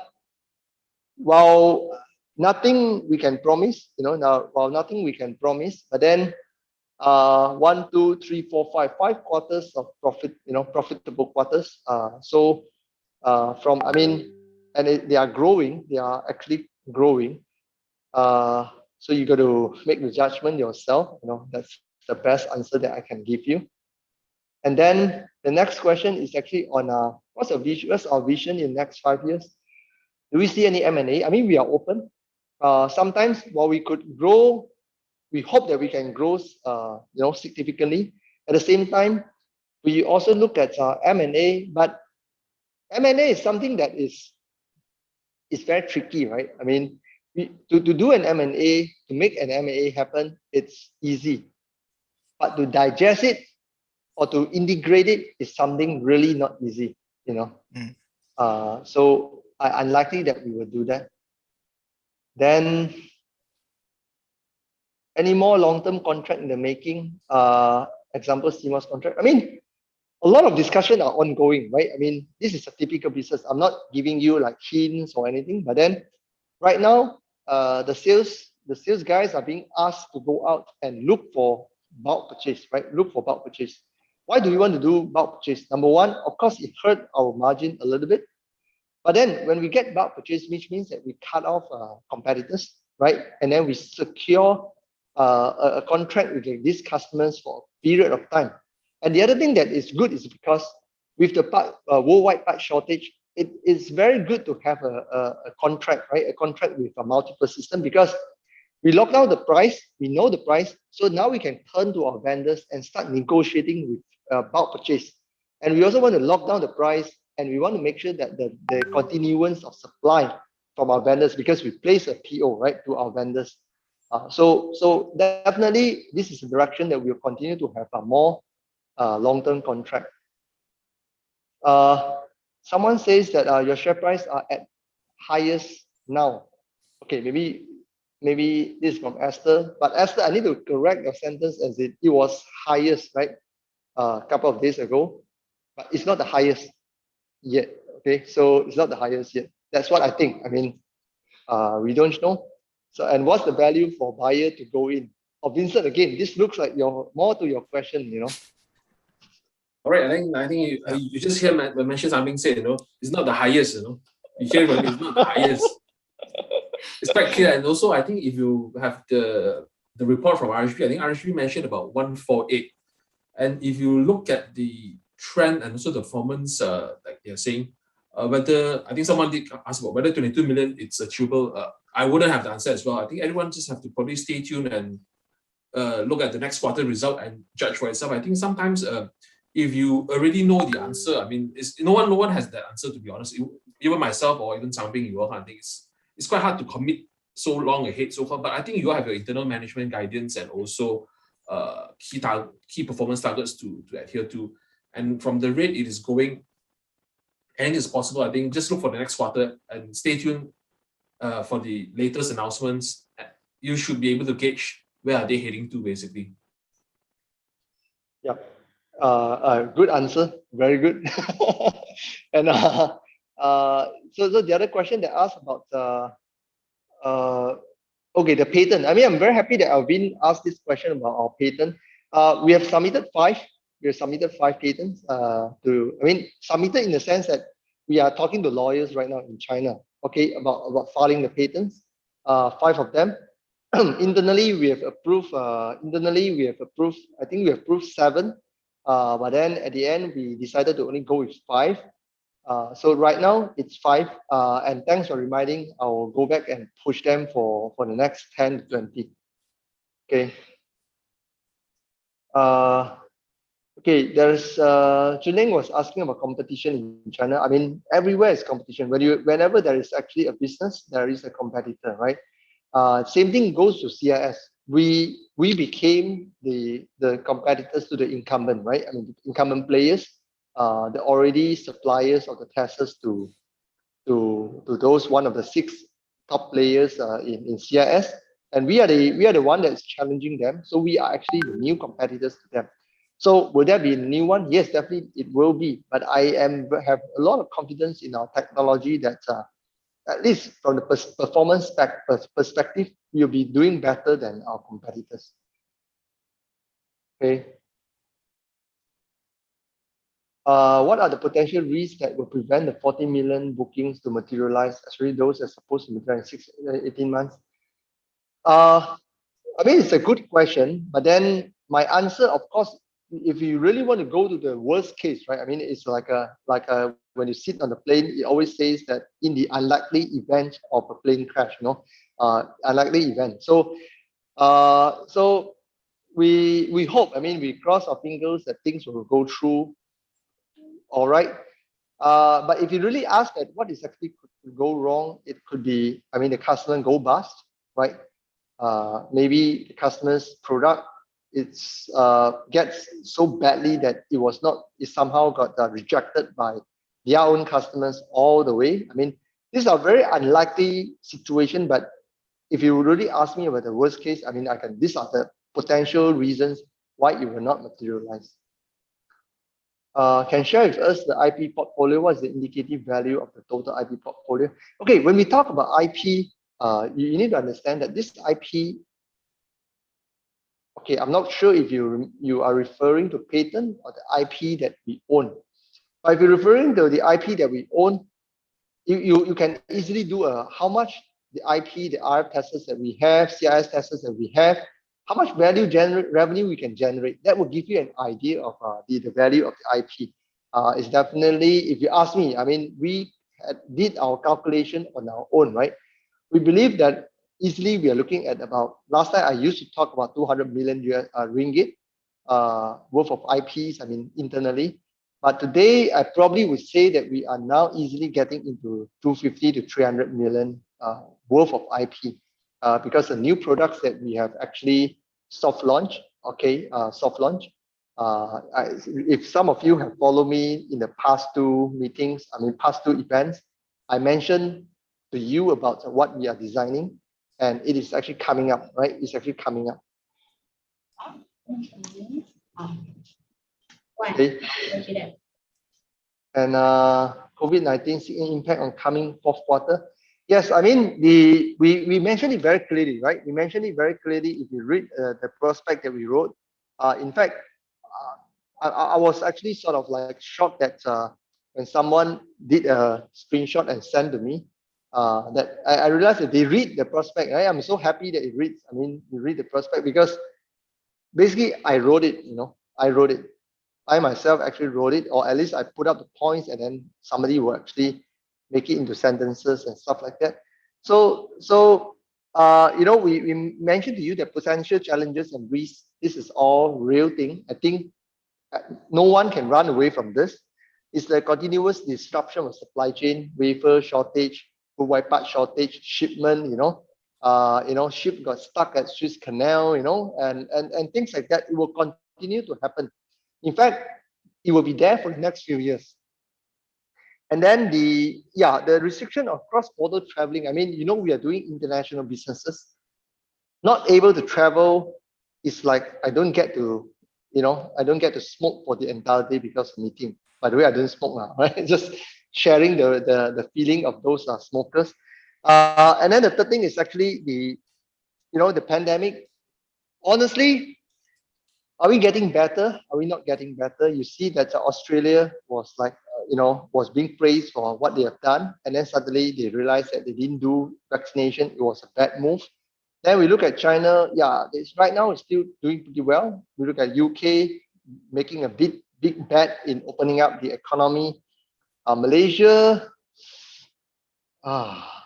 while nothing we can promise, while nothing we can promise, but then 1, 2, 3, 4, 5 quarters of profit, profitable quarters. So they are growing, they are actually growing. So you got to make the judgment yourself. That's the best answer that I can give you. And then the next question is actually on what's our vision in the next 5 years? Do we see any M&A? I mean, we are open. Sometimes while we could grow, we hope that we can grow, significantly. At the same time, we also look at M&A, but M&A is something that is very tricky, right? I mean, to do an M&A, to make an M&A happen, it's easy, but to digest it or to integrate it is something really not easy, So unlikely that we will do that. Then any more long-term contract in the making? Example, CMOS contract. I mean, a lot of discussion are ongoing, right? I mean, this is a typical business. I'm not giving you like hints or anything, but then right now, the sales guys are being asked to go out and look for bulk purchase, right? Look for bulk purchase. Why do we want to do bulk purchase? Number one, of course, it hurt our margin a little bit. But then when we get bulk purchase, which means that we cut off competitors, right? And then we secure a contract with these customers for a period of time. And the other thing that is good is because with the worldwide part shortage, it is very good to have a contract, right? A contract with a multiple system, because we lock down the price, we know the price, so now we can turn to our vendors and start negotiating with bulk purchase. And we also want to lock down the price, and we want to make sure that the continuance of supply from our vendors, because we place a PO, right, to our vendors. So definitely this is a direction that we'll continue to have a more long-term contract. Someone says that your share price are at highest now. Okay, maybe this is from Esther, but Esther, I need to correct your sentence, as it was highest, right? A couple of days ago, but it's not the highest yet. Okay, so it's not the highest yet. That's what I think. I mean, we don't know. So, and what's the value for buyer to go in? Oh, Vincent, again, this looks like more to your question,
All right, I think you just hear mention something said, it's not the highest, You hear from me, it's not the highest. It's quite clear. And also, I think if you have the report from RHB, I think RHB mentioned about 148. And if you look at the trend and also the performance, like they're saying, whether, I think someone did ask about whether 22 million it's achievable. I wouldn't have the answer as well. I think everyone just have to probably stay tuned and look at the next quarter result and judge for itself. I think sometimes if you already know the answer, I mean, no one has that answer, to be honest. Even myself or even Changbing, I think it's quite hard to commit so long ahead so far. But I think you have your internal management guidance and also key performance targets to adhere to. And from the rate it is going, anything is possible. I think just look for the next quarter and stay tuned for the latest announcements. You should be able to gauge where are they heading to, basically.
Yeah. Good answer. Very good. And so the other question they asked about okay, the patent. I mean, I'm very happy that Alvin asked this question about our patent. We have submitted five. We have submitted five patents. Submitted in the sense that we are talking to lawyers right now in China. Okay, about filing the patents. Five of them. Internally, we have approved. I think we have approved seven. But then at the end, we decided to only go with five. So right now it's five. And thanks for reminding. I'll go back and push them for the next 10 to 20. Okay. Okay. There's Juneng was asking about competition in China. I mean, everywhere is competition. Whenever there is actually a business, there is a competitor, right? Same thing goes to CIS. We became the competitors to the incumbent, right? I mean, the incumbent players, the already suppliers of the testers to those one of the six top players in CIS, and we are the one that's challenging them. So we are actually the new competitors to them. So will there be a new one? Yes, definitely it will be. But I have a lot of confidence in our technology that at least from the performance perspective, we'll be doing better than our competitors. Okay. What are the potential risks that will prevent the 40 million bookings to materialize, especially those that are supposed to materialize in 18 months? I mean, it's a good question, but then my answer, of course, if you really want to go to the worst case, right? I mean, it's like when you sit on the plane, it always says that in the unlikely event of a plane crash, unlikely event. So we hope. I mean, we cross our fingers that things will go through all right. But if you really ask that what is actually could go wrong, it could be, I mean, the customer go bust, right? Maybe the customer's product gets so badly that it somehow got rejected by their own customers all the way. I mean, these are very unlikely situation, but if you really ask me about the worst case, I mean, these are the potential reasons why it will not materialize. Can share with us the IP portfolio. What is the indicative value of the total IP portfolio? Okay, when we talk about IP, you need to understand that this IP. Okay, I'm not sure if you are referring to patent or the IP that we own. But if you're referring to the IP that we own, you can easily do how much the IP, the RF testers that we have, CIS testers that we have, how much revenue we can generate. That will give you an idea of the value of the IP. It's definitely, if you ask me, I mean, we did our calculation on our own, right? We believe that easily we are looking at about, last time I used to talk about 200 million ringgit worth of IPs, I mean, internally. But today, I probably would say that we are now easily getting into 250 to 300 million worth of IP. Because the new products that we have actually soft launch, if some of you have followed me in the past two meetings, I mean past two events, I mentioned to you about what we are designing, and it is actually coming up, right? It's actually coming up. Okay. And COVID-19 impact on coming fourth quarter. Yes, I mean, we mentioned it very clearly, right? We mentioned it very clearly if you read the prospect that we wrote. In fact, I was actually sort of like shocked that when someone did a screenshot and sent to me, that I realized that they read the prospect, right? I'm so happy that it reads. I mean, you read the prospect because basically I wrote it, I wrote it. I myself actually wrote it, or at least I put up the points and then somebody will actually make it into sentences and stuff like that. So we mentioned to you that potential challenges and risks, this is all real thing. I think no one can run away from this. It's the continuous disruption of supply chain, wafer shortage, white part shortage, shipment, ship got stuck at Suez Canal, and things like that. It will continue to happen. In fact, it will be there for the next few years. And then the restriction of cross-border traveling. I mean, you know, we are doing international businesses. Not able to travel is like I don't get to, you know, I don't get to smoke for the entire day because of meeting. By the way, I don't smoke now, right? Just sharing the feeling of those smokers. And then the third thing is actually the, you know, the pandemic. Honestly, are we getting better? Are we not getting better? You see that Australia was like, you know, was being praised for what they have done, and then suddenly they realized that they didn't do vaccination. It was a bad move. Then we look at China. Yeah, it's right now it's still doing pretty well. We look at UK making a big bet in opening up the economy. Malaysia,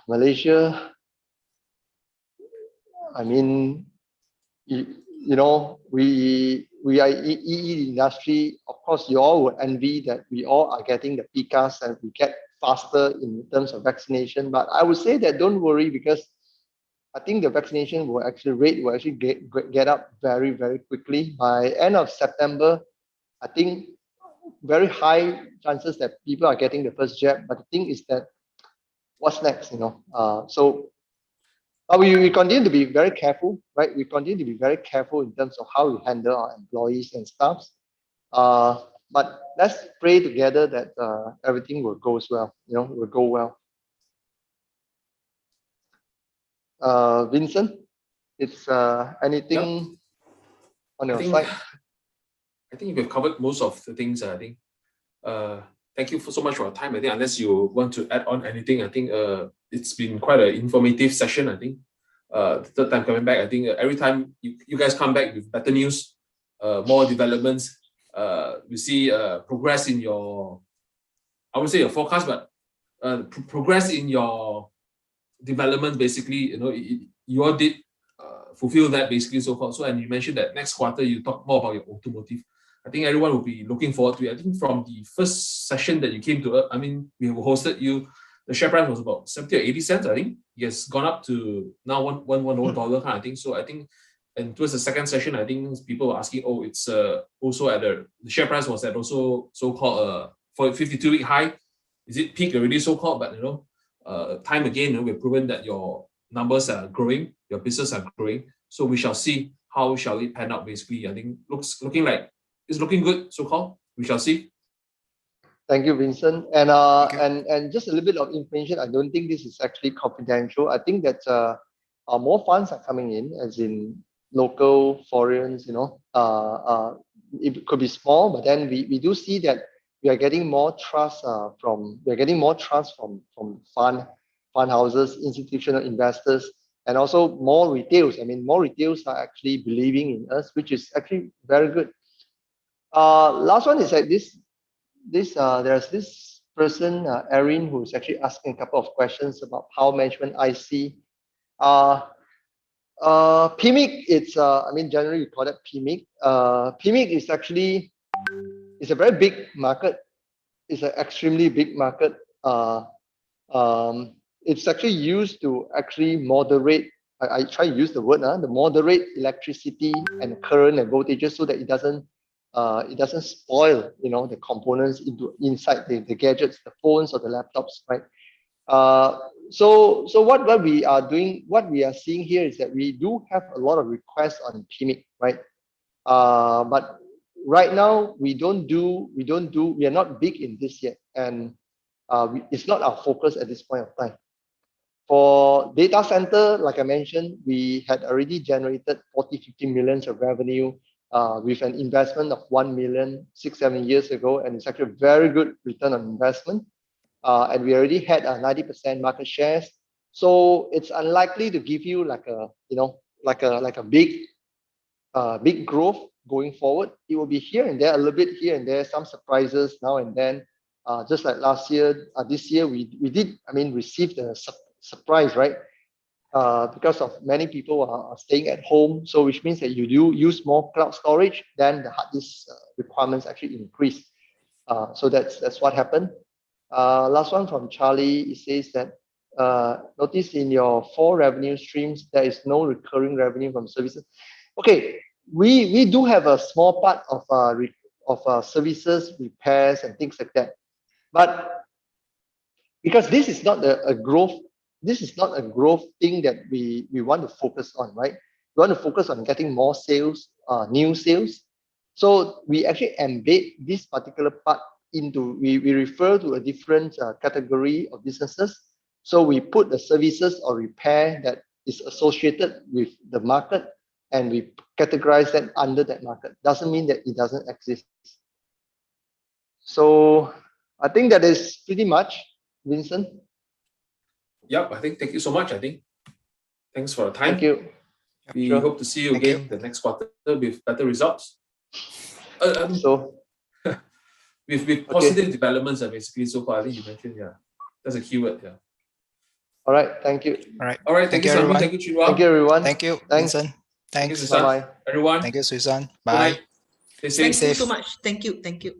Malaysia. I mean, you know, we are EE industry. Of course, you all would envy that we all are getting the PCAS and we get faster in terms of vaccination. But I would say that don't worry, because I think the vaccination rate will actually get up very, very quickly. By end of September, I think very high chances that people are getting the first jab. But the thing is that what's next, you know? We continue to be very careful, right? We continue to be very careful in terms of how we handle our employees and staffs. But let's pray together that everything will go well, you know, will go well. Vincent, it's anything on your side?
I think we've covered most of the things. I think. Thank you so much for your time. I think unless you want to add on anything, I think it's been quite an informative session. I think the third time coming back, I think every time you guys come back with better news, more developments, we see progress in your, I would say your forecast, but progress in your development. Basically, you know, you all did fulfill that basically so far. So, and you mentioned that next quarter you talk more about your automotive. I think everyone will be looking forward to it. I think from the first session that you came to, I mean, we hosted you, the share price was about 70 or 80 cents. I think it has gone up to now $1 kind of thing. So I think, and towards the second session, I think people were asking, oh, it's also at the share price was at also so-called for 52-week high. Is it peak already so-called? But you know, time again, you know, we've proven that your numbers are growing, your business are growing. So we shall see how shall it pan out. Basically, I think looking like it's looking good, so-called. We shall see.
Thank you, Vincent. And and just a little bit of information. I don't think this is actually confidential. I think that more funds are coming in, as in local, foreigners. You know, it could be small, but then we do see that we are getting more trust from fund houses, institutional investors, and also more retails. I mean, more retails are actually believing in us, which is actually very good. Last one is that there's this person, Erin, who's actually asking a couple of questions about power management IC. PMIC, it's I mean, generally we call it PMIC. PMIC is actually, it's a very big market. It's an extremely big market. It's actually used to actually moderate. I try to use the word, the moderate electricity and current and voltages so that it doesn't spoil, you know, the components inside the gadgets, the phones or the laptops, right? So what we are doing, what we are seeing here is that we do have a lot of requests on PMIC, right? But right now we are not big in this yet, and it's not our focus at this point of time. For data center, like I mentioned, we had already generated 40-50 millions of revenue with an investment of 1 million 6-7 years ago, and it's actually a very good return on investment. And we already had 90% market shares, so it's unlikely to give you like a, you know, like a big growth going forward. It will be here and there, a little bit here and there, some surprises now and then. Just like last year, this year we did, I mean, received a surprise, right? Because of many people are staying at home, so which means that you do use more cloud storage, then the hard disk requirements actually increase. So that's what happened. Last one from Charlie, it says that notice in your 4 revenue streams there is no recurring revenue from services. Okay, we do have a small part of services, repairs, and things like that. But because this is not a growth, this is not a growth thing that we want to focus on, right? We want to focus on getting more sales, new sales. So we actually embed this particular part into, we refer to a different category of businesses. So we put the services or repair that is associated with the market, and we categorize them under that market. Doesn't mean that it doesn't exist. So I think that is pretty much, Vincent.
Yep, I think thank you so much. I think thanks for the time.
Thank you.
We
Sure.
hope to see you
Thank
again the next quarter with better results.
So
With positive developments, basically so far. I think you mentioned, yeah, that's a keyword. Yeah.
all right, thank you.
All right.
All right. Thank you, Sammy.
everyone.
Thank you, Chinua.
Thank you, everyone.
Thank you,
Thanks.
Vincent.
Thank you,
Thanks.
Susan.
Bye-bye.
Everyone.
Thank you, Susan.
Good
Bye.
night. Stay safe.
Thank you
safe.
so much. Thank you. Thank you.